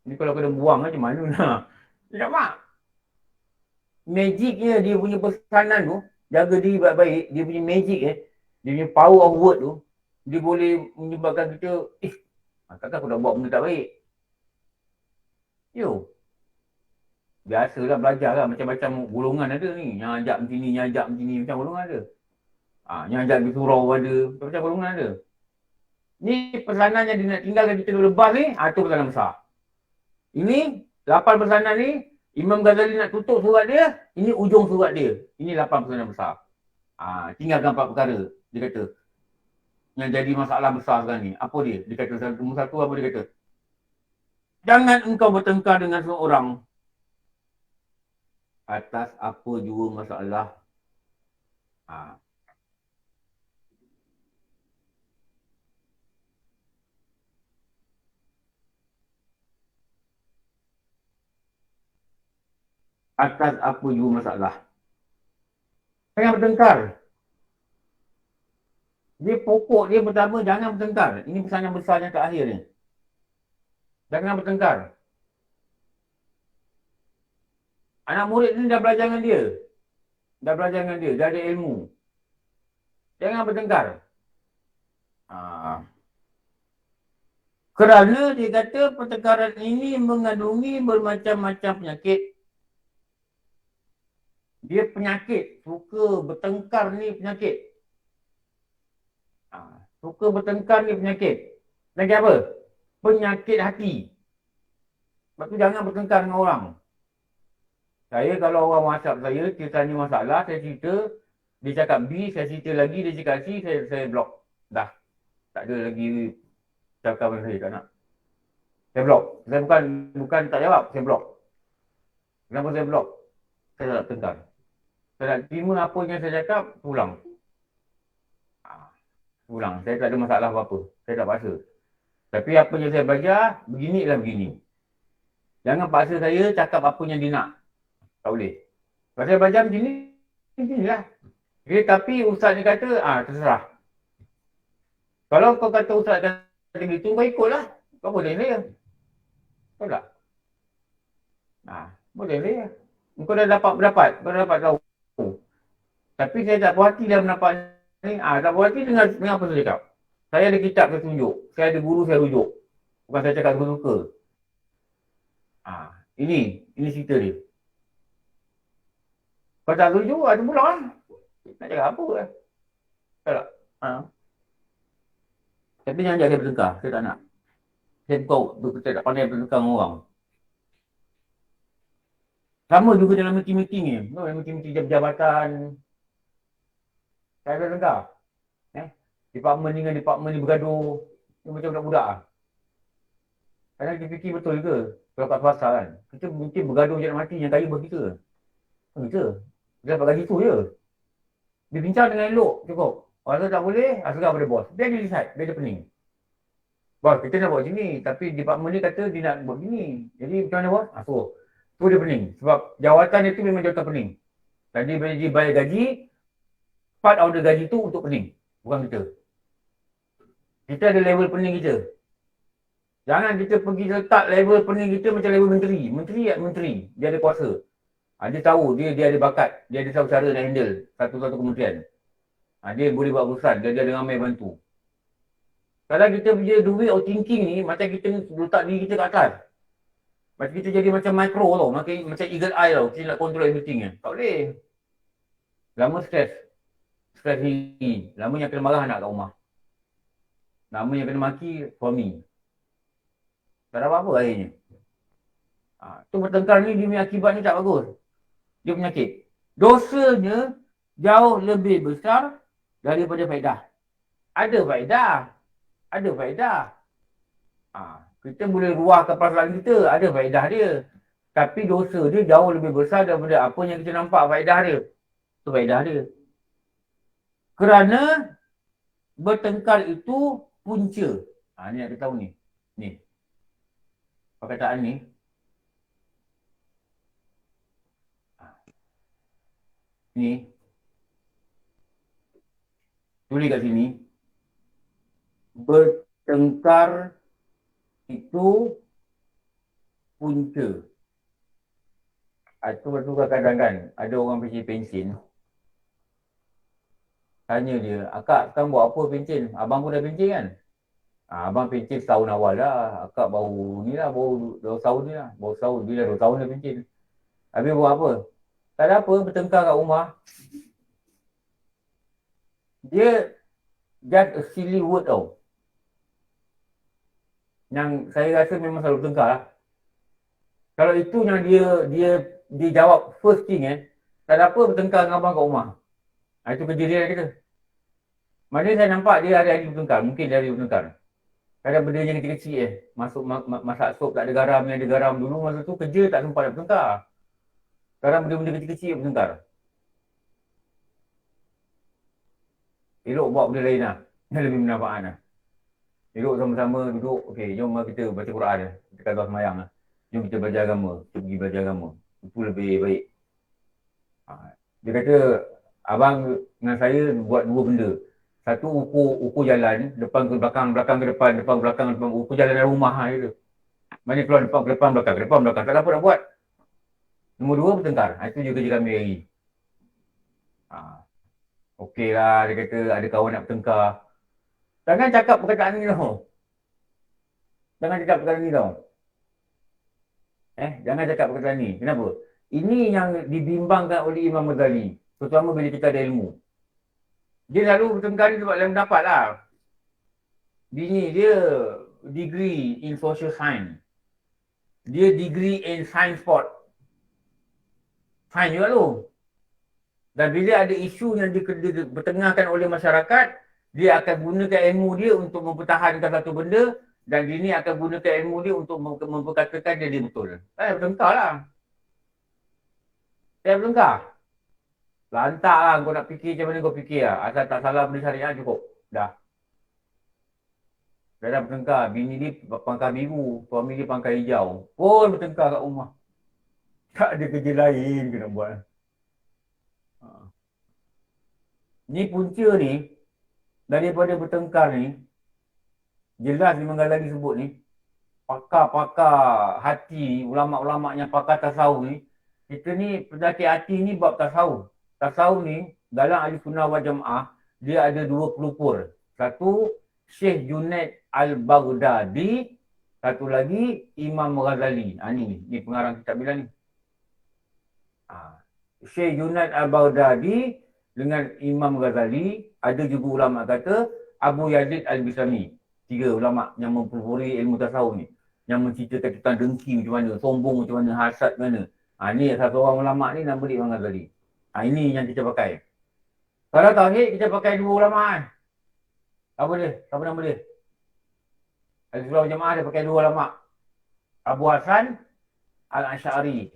S2: Ni kalau kena buang macam mana nak? Ingat mak. Magicnya dia punya pesanan tu, jaga diri baik-baik, dia punya magic dia punya power of word tu, dia boleh menyebabkan kita, takkan aku dah buat benda tak baik. Biasalah belajar lah, macam-macam golongan ada ni. Yang ajak macam ni, macam golongan ada. Yang ajak pergi surau ada, macam golongan ada. Ni pesanan yang dia nak tinggalkan kita dulu lepas ni, tu pesanan besar. Ini, 8 pesanan ni, Imam Ghazali nak tutup surat dia, ini ujung surat dia. Ini 8 pesanan besar. Tinggalkan 4 perkara, dia kata. Yang jadi masalah besar sekarang ni. Apa dia? Dia kata, satu apa dia kata? Jangan engkau bertengkar dengan seorang atas apa jua masalah. Atas apa jua masalah. Jangan bertengkar. Dia pokok dia pertama, jangan bertengkar. Ini pesanan besar yang terakhir ni. Jangan bertengkar. Anak murid ni dah belajar dengan dia. Dah ada ilmu. Jangan bertengkar. Kerana dia kata pertengkaran ini mengandungi bermacam-macam penyakit. Dia penyakit. Suka bertengkar ni penyakit. Suka bertengkar ni penyakit. Penyakit apa? Penyakit hati. Sebab tu jangan bertengkar dengan orang. Saya kalau orang WhatsApp saya, dia tanya masalah, saya cerita, dia cakap B, saya cerita lagi, dia cakap C, saya block. Dah. Tak ada lagi cakap dengan saya, tak nak. Saya block. Saya bukan tak jawab, saya block. Kenapa saya block? Saya tak tengkar. Saya nak terima apa yang saya cakap, pulang. Saya tak ada masalah apa-apa. Saya tak paksa. Tapi apa yang saya belajar, begini. Jangan paksa saya cakap apa yang dia nak. Tak boleh. Kalau saya belajar macam ni, inilah. Okay, tapi ustaz ni kata, terserah. Kalau kau kata ustaz kata begitu, kau ikutlah. Kau boleh dia. Tahu tak? Boleh dia. Kau dah dapat pendapat. Kau dah dapat tahu. Tapi saya tak puas hati dalam pendapat ni. Tak puas hati dengan apa saya cakap. Saya ada kitab saya tunjuk. Saya ada guru saya rujuk. Bukan saya cakap suka-suka. Ini cerita dia. Kau tak setuju, ada pula lah. Nak cakap apa lah. Tak. Tapi jangan ajak saya bertengkar. Saya tak nak. Saya tak pandai bertengkar dengan orang. Sama juga dalam meeting-meeting ni. Meeting-meeting jabatan. Saya bertengkar. Department ni dengan department ni bergaduh. Dia macam budak-budak lah. Kadang dia fikir betul ke? Kalau kat swasta kan. Kita mungkin bergaduh je nak mati. Yang kaya buat kita. Kita. Dia dapat gaji tu je. Dia bincang dengan elok. Cukup. Kalau tak boleh, serah pada bos. Biar dia decide. Biar dia pening. Bos, kita nak buat macam ni. Tapi department ni kata dia nak buat macam ni. Jadi macam mana bos? Suruh. Tu dia pening. Sebab jawatan dia tu memang jawatan pening. Tadi bila dia bayar gaji, part of the gaji tu untuk pening. Bukan kita. Kita ada level pening kita. Jangan kita pergi letak level pening kita macam level menteri. Menteri. Dia ada kuasa. Dia tahu dia ada bakat, dia ada tahu cara nak handle satu-satu kementerian. Dia boleh buat urusan, dia ada ramai bantu. Kalau kita punya duit or thinking ni, macam kita letak diri kita kat atas. Macam kita jadi macam micro tau, macam eagle eye tau, kita nak control everything kan. Tak boleh. Lama stres diri. Lama yang kena marah anak kat rumah. Lama yang kena maki suami. Tak ada apa-apa akhirnya. Tu bertengkar ni, dia punya akibat ni tak bagus. Dia penyakit. Dosanya jauh lebih besar daripada faedah. Ada faedah. Kita boleh ruahkan perasaan kita, ada faedah dia. Tapi dosa dia jauh lebih besar daripada apa yang kita nampak faedah dia. Itu faedah dia. Kerana bertengkar itu punca. Ni nak kita tahu ni. Ni. Perkataan ni. Ni. Tulis kat sini. Bertengkar itu punca. Itu kadang-kadang kan, ada orang pergi pensin. Tanya dia, akak sekarang buat apa pensin? Abang pun dah pensin kan? Abang pensin setahun awal lah. Akak baru ni lah, baru 2 tahun ni lah. Baru setahun, dia dah 2 tahun dah pensin. Habis buat apa? Tak ada apa, bertengkar kat rumah. Dia just a silly word tau. Yang saya rasa memang selalu bertengkar lah. Kalau itu yang dia jawab first thing tak ada apa bertengkar dengan abang kat rumah. Itu kerja dia kita. Maknanya saya nampak dia hari-hari bertengkar. Mungkin dia hari bertengkar. Kadang benda yang kecil-kecil masuk masak sup tak ada garam, yang ada garam. Dulu masa tu kerja tak sempat nak bertengkar. Sekarang benda-benda kecil-kecil bertengkar. Elok buat benda lain lah. Yang lebih bermanfaat lah. Elok sama-sama duduk. Okey, jom kita baca Quran. Kita kata semayang lah. Jom kita belajar agama. Kita pergi belajar agama. Itu lebih baik. Dia kata, abang dengan saya buat 2 benda. Satu, ukur jalan. Depan ke belakang, belakang ke depan, depan ke belakang, depan. Ukur jalan dari rumah lah gitu. Mana keluar depan ke depan, belakang ke depan, belakang. Tak ada apa nak buat. Nombor 2, bertengkar. Itu juga kerja kami hari. Okey lah, dia kata ada kawan nak bertengkar. Jangan cakap perkataan ni tau. Jangan cakap perkataan ni tau. Jangan cakap perkataan ni. Kenapa? Ini yang dibimbangkan oleh Imam Ghazali. Terutama bila kita ada ilmu. Dia selalu bertengkar ni sebab dalam pendapat lah. Bini dia degree in social science. Dia degree in science sport. Fine juga tu. Dan bila ada isu yang dipertengahkan oleh masyarakat, dia akan gunakan ilmu dia untuk mempertahankan satu benda, dan dia ni akan gunakan ilmu dia untuk memperkatakan dia betul. Bertengkar lah. Bertengkar. Lantak lah kau nak fikir macam mana kau fikir lah. Asal tak salah benda syariah cukup. Dah. Dah bertengkar. Bini dia pangkal biru, suami dia pangkal hijau. Pun bertengkar kat rumah. Tak ada kerja lain ke nak buat. Ni punca ni, daripada bertengkar ni, jelas Imam Ghazali sebut ni, pakar-pakar hati, ulama'-ulama' yang pakar tasawuf ni, kita ni pedaki hati ni bab tasawuf. Tasawuf ni, dalam Ahli Sunnah wal Jamaah, dia ada 2 pelupur. Satu, Syekh Junaid Al-Baghdadi, satu lagi Imam Ghazali. Ni pengarang kitab bila ni. Syekh Junaid Al-Baghdadi dengan Imam Ghazali, ada juga ulama kata Abu Yazid Al-Bistami. 3 ulama yang mempelopori ilmu tasawuf ni, yang menceritakan tentang dengki macam mana, sombong macam mana, hasad macam mana. Ni satu orang ulama ni nama dia Imam Ghazali. Ini yang kita pakai. Kalau tauhid kita pakai 2 ulama kan. Apa dia? Apa nama dia? Ahli Sunnah wal Jamaah dia pakai 2 ulama. Abu Hasan Al-Asy'ari.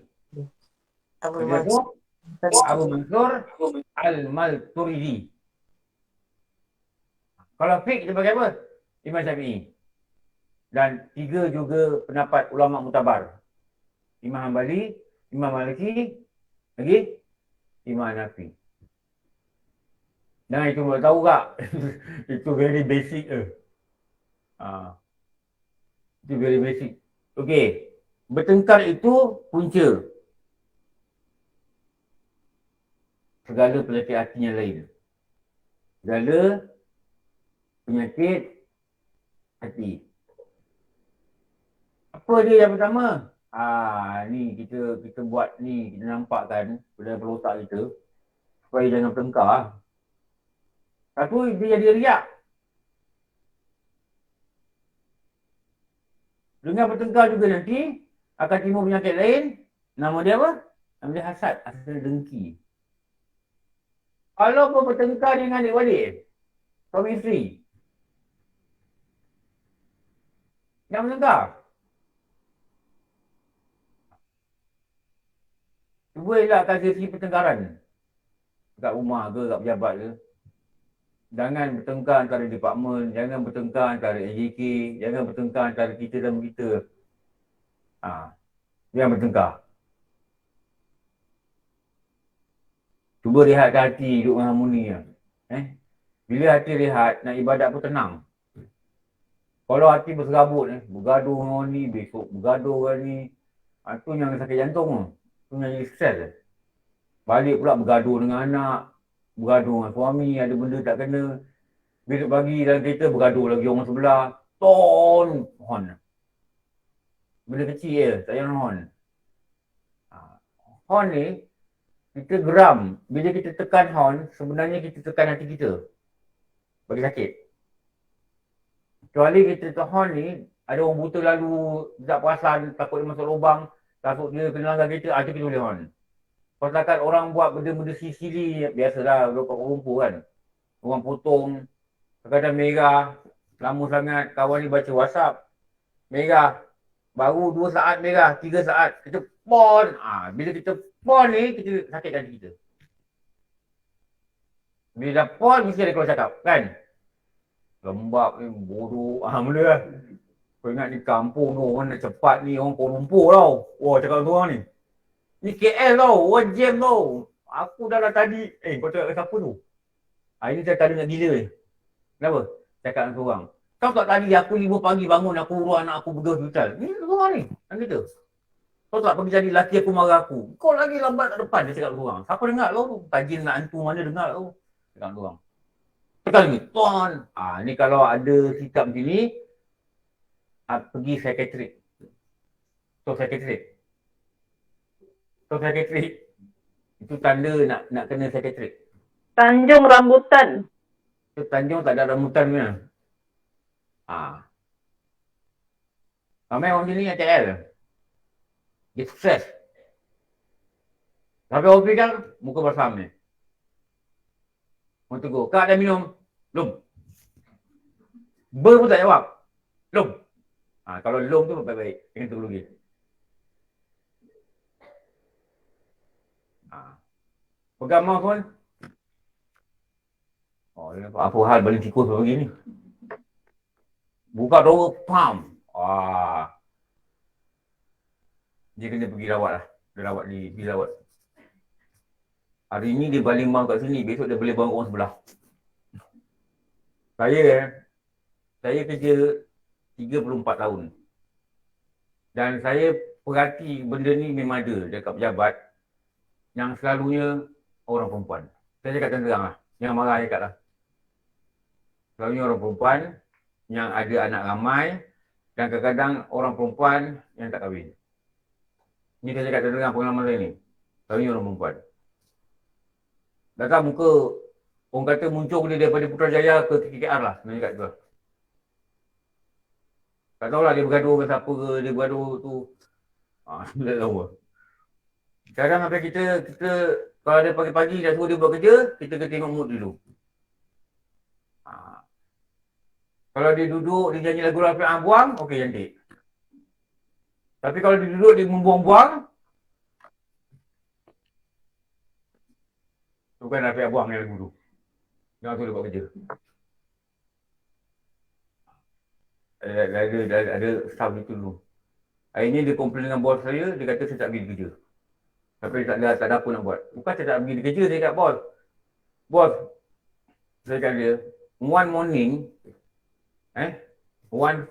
S3: Abu Mansur.
S2: Abu Mansur Al-Maturidi. Kalau fiqh kita pakai apa? Imam Syafi'i. Dan 3 juga pendapat ulama mutabar. Imam Hanbali, Imam Maliki, lagi Imam Hanafi. Dan itu boleh tahu tak? Itu very basic ke. Itu very basic. Okey. Bertengkar itu punca. segala penyakit hati yang lain. Segala penyakit hati. Apa dia yang pertama? Ni kita buat ni, kita nampakkan pada otak kita supaya jangan bertengkar. Satu, dia jadi riak. Dengan bertengkar juga nanti akan timbul penyakit lain. Nama dia apa? Nama dia hasad, hasad dengki. Kalau kau bertengkar dengan adik-adik, suami isteri, jangan bertengkar. Cuba elakkan sesi pertengkaran. Kat rumah ke, kat pejabat ke. Jangan bertengkar antara departmen, jangan bertengkar antara AJK, jangan bertengkar antara kita dan kita. Jangan bertengkar. Cuba rehatkan hati, duduk dengan harmoni. Bila hati rehat, nak ibadat pun tenang. Kalau hati berserabut, bergaduh dengan orang ni, besok bergaduh dengan ni, tu yang sakit jantung. Tu yang jadi stres. Balik pula bergaduh dengan anak, bergaduh dengan suami, ada benda tak kena. Besok pagi dalam kereta bergaduh lagi orang sebelah. Ton hon. Benda kecil je, tak payah hon. Hon ni, kita geram. Bila kita tekan hon, sebenarnya kita tekan hati kita. Bagi sakit. Kecuali kita tekan hon ni, ada orang buta lalu, tak perasan, takut dia masuk lubang, takut dia kena langgar kereta, itu kita boleh hon. Kalau setakat orang buat benda-benda sili, biasalah, orang rumput kan. Orang potong, kadang-kadang merah, lama sangat, kawan ni baca WhatsApp, merah, baru 2 saat merah, 3 saat, kita pon. Bila kita pon ni, kita sakitkan kita. Bila dah pon, mesti ada keluar cakap, kan? Lembab ni, bodoh, mula lah. Kau ingat ni kampung tu, orang nak cepat ni, orang Kuala Lumpur tau. Wah, cakap tu orang ni. Ni KL tau, orang jam tau. Aku dah lah tadi, kau cakap ke siapa tu? Ini saya tadi nak gila ni. Kenapa? Cakap dengan seorang. Kau tak tadi aku 5 pagi bangun, aku urus anak aku pergi hospital. Ni seorang ni, kan kita. Kau tak pergi jadi lelaki aku marah aku. Kau lagi lambat kat depan, dia cakap dengan seorang. Siapa dengar kau tu? Tajin nak hantu mana dengar kau? Cakap dengan seorang. Cakap ni, tuan. Ni kalau ada sikap macam ni, pergi psychiatric. So psychiatric. Itu tanda nak kena psychiatric.
S4: Tanjung Rambutan.
S2: So, Tanjung tak ada rambutan punya. Ramai orang macam ni yang CL. Dia stres. Sampai orang pergi kan, muka basam ni. Orang tegur, kak dah minum? Belum. Ber pun tak jawab. Belum. Kalau belum tu baik-baik. Jangan tegur lagi. Pegang mouse pun. Apa hal balik tikus begini? Buka drawer, pam. Dia kena pergi rawat lah. Dia rawat di rawat. Hari ni dia balik mau kat sini, besok dia boleh bawa orang sebelah. Saya kerja 34 tahun. Dan saya perhati benda ni memang ada dekat pejabat yang selalunya orang perempuan. Saya cakap terang lah. Jangan marah cakap lah. Selalunya orang perempuan yang ada anak ramai dan kadang-kadang orang perempuan yang tak kahwin. Ini saya cakap terang pengalaman saya ni. Selalunya orang perempuan. Datang muka, orang kata muncul dia daripada Putrajaya ke KKR lah. Saya cakap tu lah. Tak tahulah dia bergaduh ke siapa ke, dia bergaduh tu. Tak tahu lah. Sekarang sampai kita kalau ada pagi-pagi dah suruh dia buat kerja, kita kena tengok mood dulu. Kalau dia duduk, dia nyanyi lagu Rafiq buang, okey cantik. Tapi kalau dia duduk, dia membuang-buang, tu kan Rafiq buang ni lagu tu. Jangan suruh dia buat kerja. Ada staff itu dulu. Hari ni dia komplain dengan bos saya, dia kata saya tak pergi kerja. Tapi tak ada apa nak buat. Bukan saya tak pergi kerja, saya cakap bos. Bos, saya cakap dia, one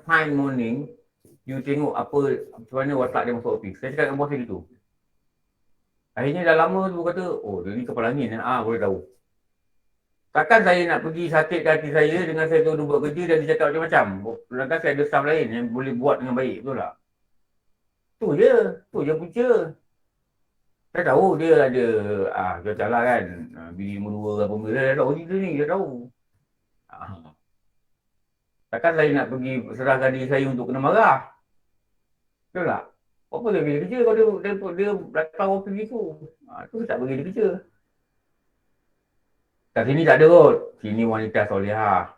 S2: fine morning, you tengok macam mana watak dia masuk office. Saya cakap dengan bos saya gitu. Akhirnya dah lama tu kata, oh dia ni kepala angin. Boleh tahu. Takkan saya nak pergi sakit hati saya dengan saya tu buat kerja dan dia cakap macam-macam. Sedangkan saya ada staff lain yang boleh buat dengan baik. Betul tak? Tu je. Tu je punca. Saya tahu dia ada dia salah kan. Bini nombor 2 apa benda. Dia tahu dia ni. Dia tahu. Takkan saya nak pergi serahkan diri saya untuk kena marah. Betul tak? Apa dia bagi kerja kalau dia datang waktu gitu. Tu tak bagi dia kerja. Kat sini tak ada kot. Sini wanita solehah.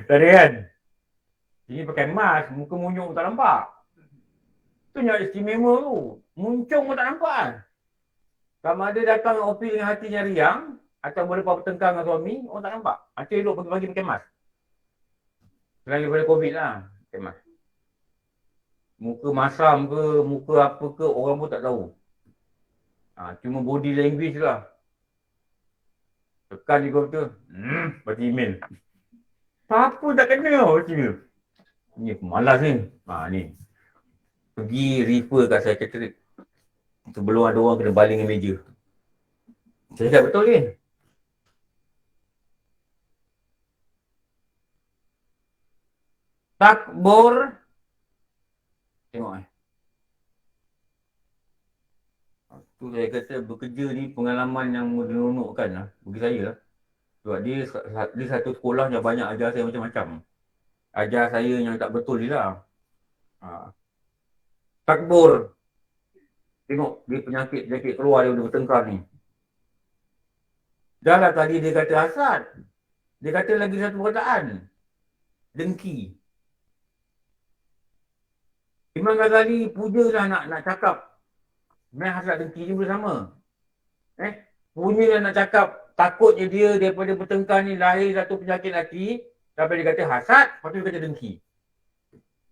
S2: Tak ada kan? Sini pakai mask, muka munyuk tak nampak. Tu yang istimewa tu. Muncung pun tak nampak kan? Sama ada datang ofis dengan hatinya riang, atau berlepas bertengkar dengan suami, orang tak nampak. Macam elok pagi-pagi pakai mask. Selain daripada COVID lah, pakai mask. Muka masam ke, muka apa ke, orang pun tak tahu. Cuma body language lah. Tekan je komputer. Baca email. Apa tak kena baca email. Ni malas ni. Ni. Pergi refer kat psychiatric. Sebelum ada orang kena baling dengan meja. Saya cakap betul ni. Takbur. Tengok tu saya kata bekerja ni pengalaman yang menyeronokkan lah bagi saya lah. Sebab dia satu sekolah yang banyak ajar saya macam-macam. Ajar saya yang tak betul dia lah. Takbur. Tengok dia penyakit keluar dia bertengkar ni. Dah lah tadi dia kata hasad. Dia kata lagi satu perkataan. Dengki. Imam Ghazali puja lah nak cakap. Sebenarnya hasad dengki ni bersama. Punya lah nak cakap. Takutnya dia daripada bertengkar ni lahir satu penyakit hati. Sampai dia kata hasad. Lepas tu dia kata dengki.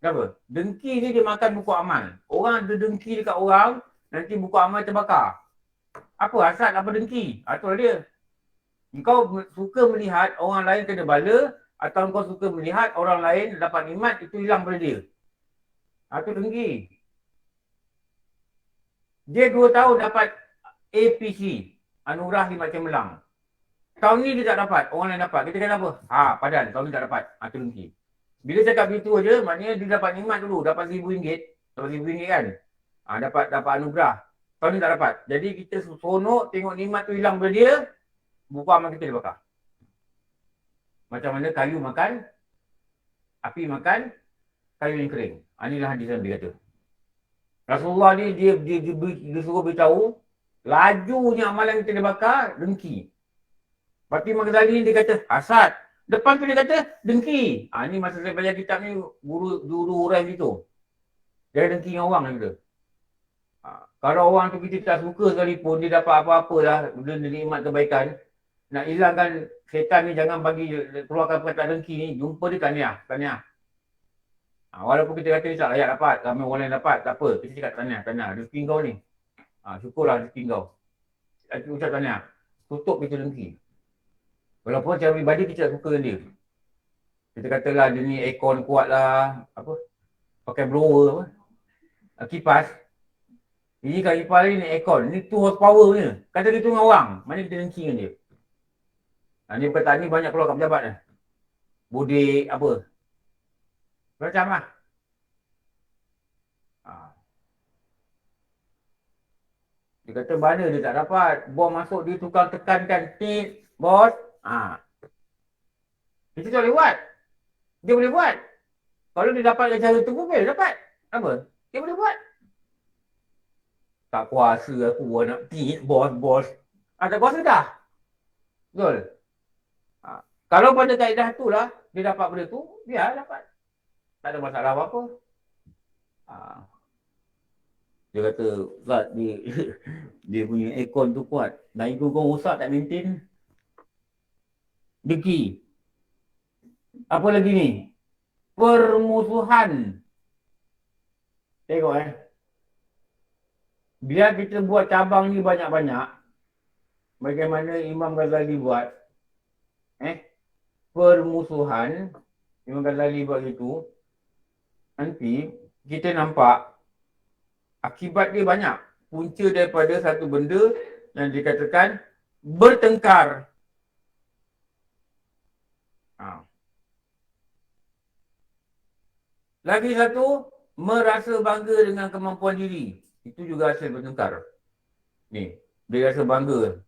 S2: Kenapa? Dengki ni dia makan buku amal. Orang ada dengki dekat orang. Nanti buku amal terbakar. Apa hasad, apa dengki? Itulah dia. Engkau suka melihat orang lain kena bala. Atau engkau suka melihat orang lain dapat nikmat. Itu hilang pada dia. Itu dengki. Dia 2 tahun dapat APC. Anugerah Khidmat Cemerlang. Tahun ni dia tak dapat. Orang lain dapat. Kita kata apa? Padan. Tahun ni tak dapat. Itu dengki. Bila cakap begitu aja, maknanya dia dapat nikmat dulu. Dapat RM1,000. Dapat RM1,000 kan? Dapat anugerah. Tahun ni tak dapat. Jadi kita seronok tengok nikmat tu hilang pada dia. Buku amal kita dibakar. Macam mana kayu makan, api makan, kayu yang kering. Inilah hadis Nabi kata. Rasulullah ni dia suruh beritahu, lajunya amalan kita dibakar, dengki. Berarti Imam Ghazali ni dia kata hasad. Depan tu dia kata dengki. Ni masa saya belajar kitab ni, guru orang gitu. Dia dengki dengan orang gitu. Kalau orang tu kita tak suka sekalipun, dia dapat apa-apa lah, dia nikmat kebaikan. Nak hilangkan setan ni, jangan bagi keluarkan perkataan dengki ni, jumpa dia tahniah. Walaupun kita kata dia tak layak dapat, ramai orang lain dapat, tak apa. Kita cakap tahniah. Rezeki kau ni. Syukurlah rezeki kau. Kita ucap tahniah. Tutup kita dengki. Walaupun secara pribadi kita tak suka dengan dia. Kita katalah dia ni aircon kuat lah. Pakai blower kipas. Ini kalau kipas ni aircon. Ni 2 horsepower punya. Kata dia tu dengan orang. Mana kita dengki dengan dia. Ni perkataan ni banyak keluar kat pejabat ni. Bodek apa. Macam lah. Dia kata mana dia tak dapat. Bom masuk dia tukang tekankan. Tit, bos. Kita tak boleh buat. Dia boleh buat. Kalau dia dapat dengan cara tu pun boleh dapat. Apa? Dia boleh buat. Tak kuasa aku nak tit, bos. Tak kuasa dah. Betul. Kalau pada kaedah tu lah, dia dapat benda tu, dia dapat. Tak ada masalah apa-apa. Dia kata, Ustaz, dia punya aircon tu kuat. Dan ikut kau rosak tak maintain. Dengki. Apa lagi ni? Permusuhan. Tengok biar kita buat cabang ni banyak-banyak. Bagaimana Imam Ghazali buat. Permusuhan. Imam Ghazali buat itu. Nanti kita nampak Akibat dia banyak. Punca daripada satu benda yang dikatakan bertengkar. Lagi satu, merasa bangga dengan kemampuan diri. Itu juga hasil bertengkar. Ni, dia rasa bangga.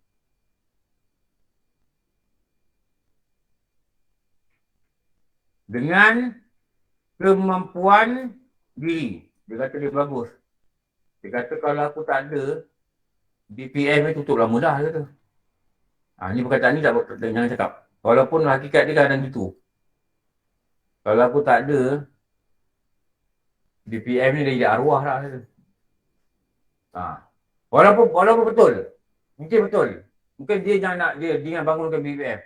S2: Dengan kemampuan diri. Dia kata dia bagus. Dia kata kalau aku tak ada, BPM ni tutup lama dah. Dia kata. Ni perkataan ni jangan cakap. Walaupun hakikat dia kadang gitu. Kalau aku tak ada, BPM ni dah jadi arwah dah. Dia kata. Walaupun betul. Mungkin betul. Mungkin dia jangan nak dia bangunkan BPM.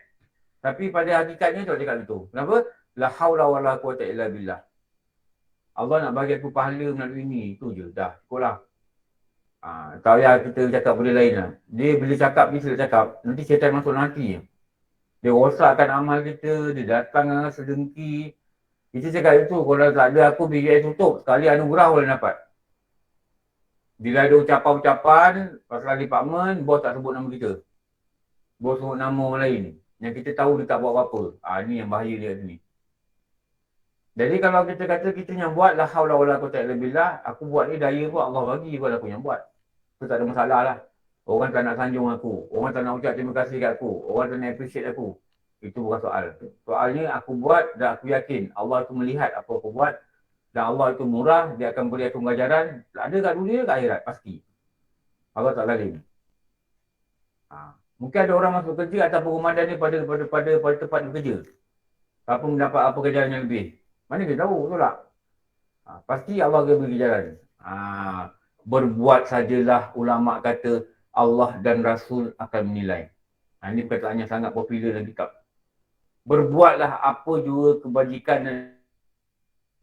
S2: Tapi pada hakikatnya tak cakap gitu. Kenapa? La haula wala quwata illa billah. Allah nak bagi aku pahala melalui ni. Itu je. Dah. Cukup lah. Tak payah kita cakap benda lain lah. Dia bila cakap, kita cakap. Nanti syaitan masuk nanti. Dia rosakkan amal kita. Dia datang dengan sedengki. Kita cakap itu. Kalau tak ada aku, BPM tutup. Sekali anugerah boleh dapat. Bila ada ucapan-ucapan pasal department, bos tak sebut nama kita. Bos sebut nama orang lain. Yang kita tahu dia tak buat apa-apa. Ni yang bahaya dia ni. Jadi kalau kita kata kita yang buat la haula wala quwata illa billah, aku buat ni daya pun Allah bagi kalau aku yang buat. Itu tak ada masalah lah. Orang tak nak sanjung aku. Orang tak nak ucap terima kasih kat aku. Orang tak nak appreciate aku. Itu bukan soal. Soalnya aku buat dan aku yakin Allah tu melihat apa aku buat. Dan Allah itu murah, dia akan beri aku pengajaran. Ada kat dunia, kat akhirat, pasti. Allah tak lalim. Mungkin ada orang masuk kerja ataupun komandan ni pada tempat bekerja. Apa mendapat apa kejaran yang lebih. Mana dia tahu, betul tak? Pasti Allah akan beri kejaran. Berbuat sajalah ulama' kata Allah dan Rasul akan menilai. Ini perkataan yang sangat popular dalam kitab. Berbuatlah apa juga kebajikan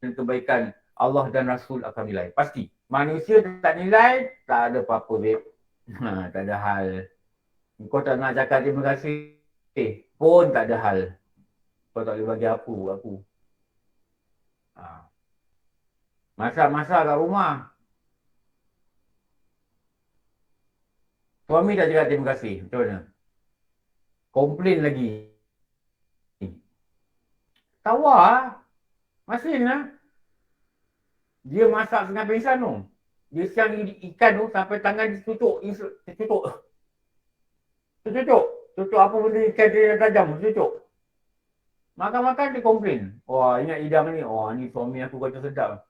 S2: dan kebaikan, Allah dan Rasul akan nilai. Pasti. Manusia tak nilai, tak ada apa-apa, babe. Tak ada hal. Kau tak nak cakap terima kasih pun tak ada hal. Kau tak boleh bagi aku. Masak-masak kat rumah. Suami tak cakap terima kasih. Macam mana? Komplain lagi. Tawar. Masin lah. Dia masak dengan pingsan tu. Dia siang ikan tu sampai tangan dia tutup. Tutup apa benda ikan dia yang tajam. Tutup. Makan-makan dia komplain. Wah, ingat hidang ni. Wah, ni suami aku kata sedap.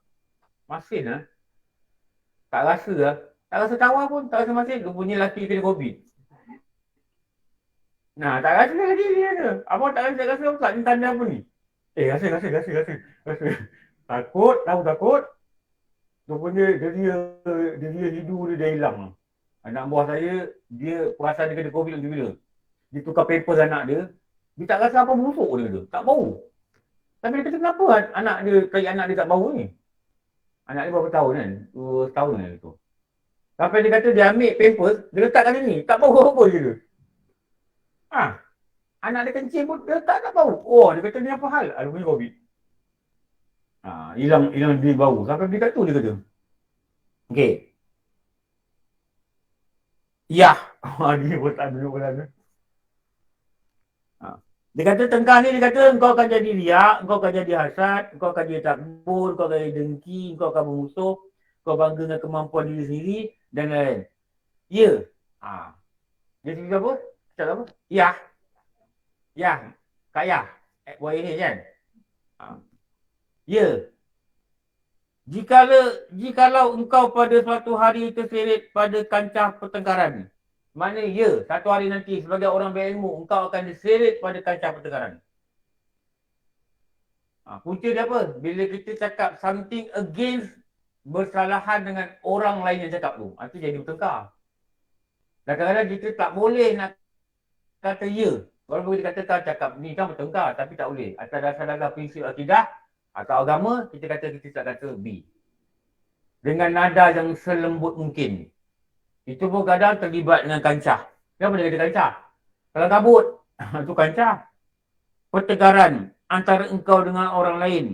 S2: Masin lah. Tak rasa lah. Tak rasa tawar pun. Tak rasa masin. Dia punya lelaki kena COVID. Tak rasa lagi dia ada. Abang tak rasa tak ni tanda apa ni? Rasa. Takut. Rupanya dia hidu dia dah hilang. Anak buah saya, dia perasan dia kena COVID lagi bila. Dia tukar pampers anak dia. Dia tak rasa apa busuk dia. Tak bau. Tapi dia kata kenapa anak dia tak bau ni? Anak dia berapa tahun kan? 2 tahun kan tu. Sampai dia kata dia ambil pampers, dia letak kat sini. Tak bau apa je dia. Anak dia kencing pun dia tak bau. Dia kata ni apa hal? Ada punya COVID. Hilang dia bau. Sampai dia kat tu dia kata. Okey. Ya. Dia pun tak duduk pada. Dia kata tengkar ni, dia kata engkau akan jadi riak, engkau akan jadi hasad, engkau akan jadi takbur, engkau akan jadi dengki, engkau akan bermusuh, engkau bangga dengan kemampuan diri sendiri dan lain-lain. Ya. Dia cakap apa? Cakap apa? Ya. Kak Ya. YH kan? Ya. Jikalau engkau pada suatu hari terseret pada kancah pertengkaran. Mana ya, satu hari nanti sebagai orang berilmu, engkau akan diseret pada kancah pertengkaran. Punca dia apa? Bila kita cakap something against, bersalahan dengan orang lain yang cakap tu. Itu jadi bertengkar. Dan kadang-kadang kita tak boleh nak kata ya. Walaupun kita kata cakap ni kan bertengkar, tapi tak boleh. Atas dasar prinsip akidah atau agama, kita kata kita tak kata B. Dengan nada yang selembut mungkin. Itu pun kadang terlibat dengan kancah. Kenapa dia kata kancah? Kalau kabut, itu kancah. Pertengkaran antara engkau dengan orang lain.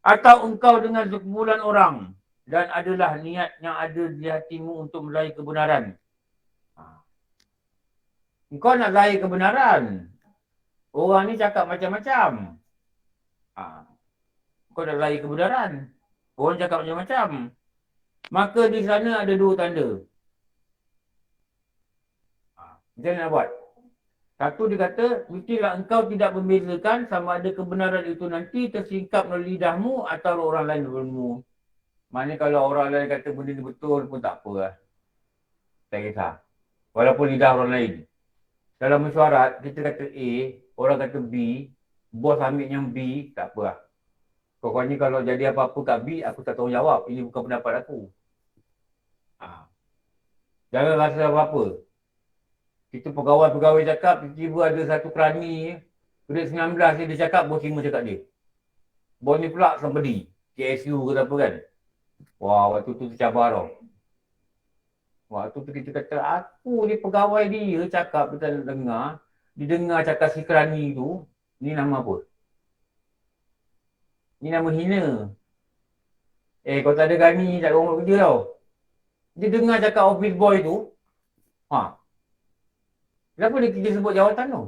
S2: Atau engkau dengan sekumpulan orang. dan adalah niat yang ada di hatimu untuk meraih kebenaran. Kau nak raih kebenaran. Orang ni cakap macam-macam. Kau nak raih kebenaran. Orang cakap macam-macam. Maka di sana ada dua tanda. Macam mana nak buat? Satu dia kata, mestilah engkau tidak membezakan sama ada kebenaran itu nanti tersingkap melalui lidahmu atau orang lain berilmu. Maknanya kalau orang lain kata benda ni betul pun tak apa lah. Tak kisah. Walaupun lidah orang lain. Dalam mesyuarat, kita kata A, orang kata B, bos ambil yang B, tak apa lah. Pokoknya kalau jadi apa-apa kat B, aku tak tahu jawab. Ini bukan pendapat aku. Jangan rasa apa-apa. Kita pegawai-pegawai cakap, tiba-tiba ada satu kerani, grade 19 dia cakap, bos 5 cakap dia. Bos ni pula somebody, KSU ke apa kan. Wah, waktu tu tercabar tau. Waktu tu kita kata, aku ni pegawai dia cakap, kita dengar. Dia dengar cakap si kerani tu, ni nama apa? Ni nama hina. Kau tak ada kerani, tak ada orang kerja tau. Dia dengar cakap office boy tu. Kenapa dia sebut jawatan tu?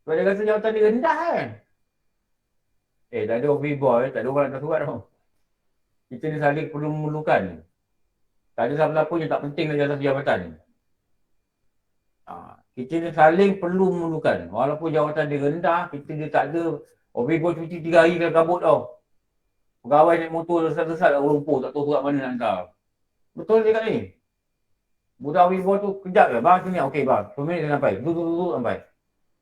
S2: Sebab dia rasa jawatan dia rendah kan? Tak ada office boy, tak ada orang nak surat tau. Kita ni saling perlu memerlukan. Tak ada siapa-siapa yang tak penting dalam satu jabatan. Kita ni saling perlu memerlukan. Walaupun jawatan dia rendah, dia tak ada. Office boy cuti 3 hari dalam kabut tau. Pegawai naik motor resat-resat kat Lumpur, tak tahu surat mana nak hantar. Betul dia kat ni. Budak office boy tu kejap je. Bang sini, okey bang. 10 minit dia sampai. Duduk sampai.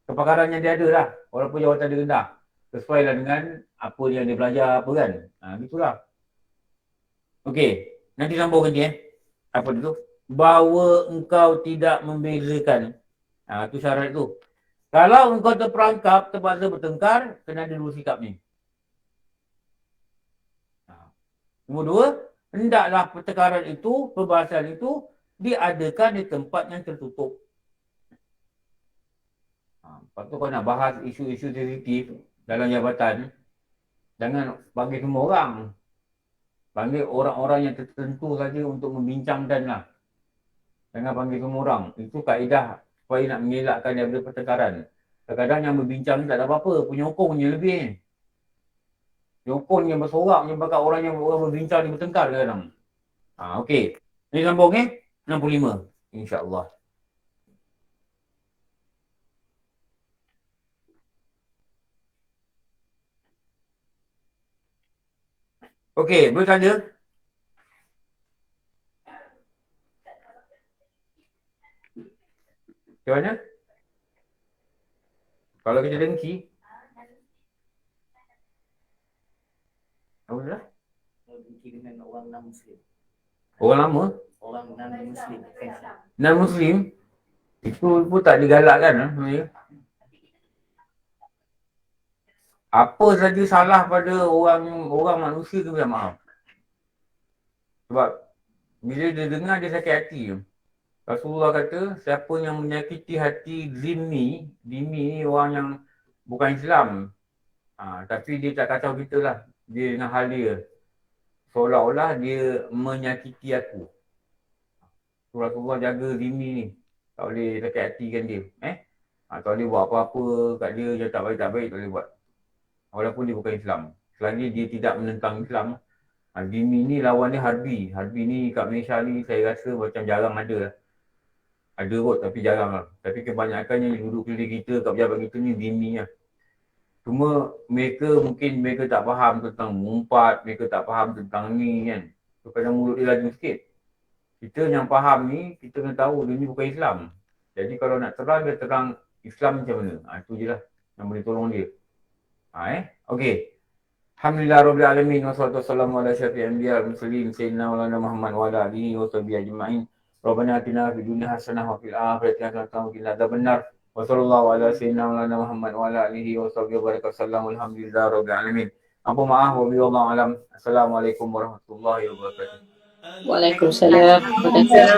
S2: Kepakaran yang dia ada lah. Walaupun jawatan dia rendah. Sesuai lah dengan apa yang dia belajar apa kan. Gitulah. Okey. Nanti sambung lagi Apa tu? Bahawa engkau tidak membezakan. Itu syarat tu. Kalau engkau terperangkap, terpaksa bertengkar, kena ada dua sikap ni. Nombor 2, hendaklah pertengkaran itu, perbahasan itu, diadakan di tempat yang tertutup. Lepas tu kau nak bahas isu-isu sensitif dalam jabatan, jangan panggil semua orang. Panggil orang-orang yang tertentu saja untuk membincangkan lah. Jangan panggil semua orang. Itu kaedah supaya nak mengelakkan daripada pertengkaran. Kadang-kadang yang berbincang tak ada apa-apa. Penyokongnya lebih. Penyokong yang bersorak menyebabkan orang yang berbincang ni bertengkar kadang-kadang. Okey. Ini sambung 65. InsyaAllah. Okey, boleh tanya? Macam mana? Kalau kita dengki, apa dah?
S3: Dengki dengan orang non-Muslim.
S2: Orang lama?
S3: Orang non-Muslim.
S2: Non-Muslim? Itu pun tak digalakkan sebenarnya. Apa saja salah pada orang manusia tu minta maaf. Sebab bila dia dengar dia sakit hati. Rasulullah kata siapa yang menyakiti hati zimmi ni orang yang bukan Islam. Tapi dia tak kacau kita lah. Dia dengan hal dia. Seolah-olah dia menyakiti aku. Rasulullah jaga zimmi ni. Tak boleh sakit hatikan dia. Tak boleh buat apa-apa kat dia yang tak baik tak boleh buat. Walaupun dia bukan Islam. Selagi dia tidak menentang Islam, Zimmi ni lawan dia Harbi. Harbi ni kat Malaysia ni saya rasa macam jarang ada lah. Ada kot tapi jarang lah. Tapi kebanyakannya yang duduk keliling kita kat pejabat kita ni Zimmi lah. Cuma mereka tak faham tentang mumpat, mereka tak faham tentang ni kan. So kadang mulut dia laju sikit. Kita yang faham ni, kita kena tahu dia ni bukan Islam. Jadi kalau nak terang, dia terang Islam macam mana. Itu je lah yang boleh tolong dia. Okey. Alhamdulillah Rabbil Alamin. Wassalatu wassalamu ala syafi'il anbiya wal mursalin sayyidina Maulana Muhammad wa ala alihi wa sahbihi ajma'in. Rabbana atina fid dunya hasanah wa fil akhirati hasanah wa qina adzabannar. Wa sallallahu ala sayyidina Maulana Muhammad wa ala alihi wa sahbihi wa baraka sallam. Alhamdulillah Rabbil Alamin. Apa maaf wa billahi alam. Assalamualaikum warahmatullahi wabarakatuh.
S5: Waalaikumsalam.
S1: Alhamdulillah.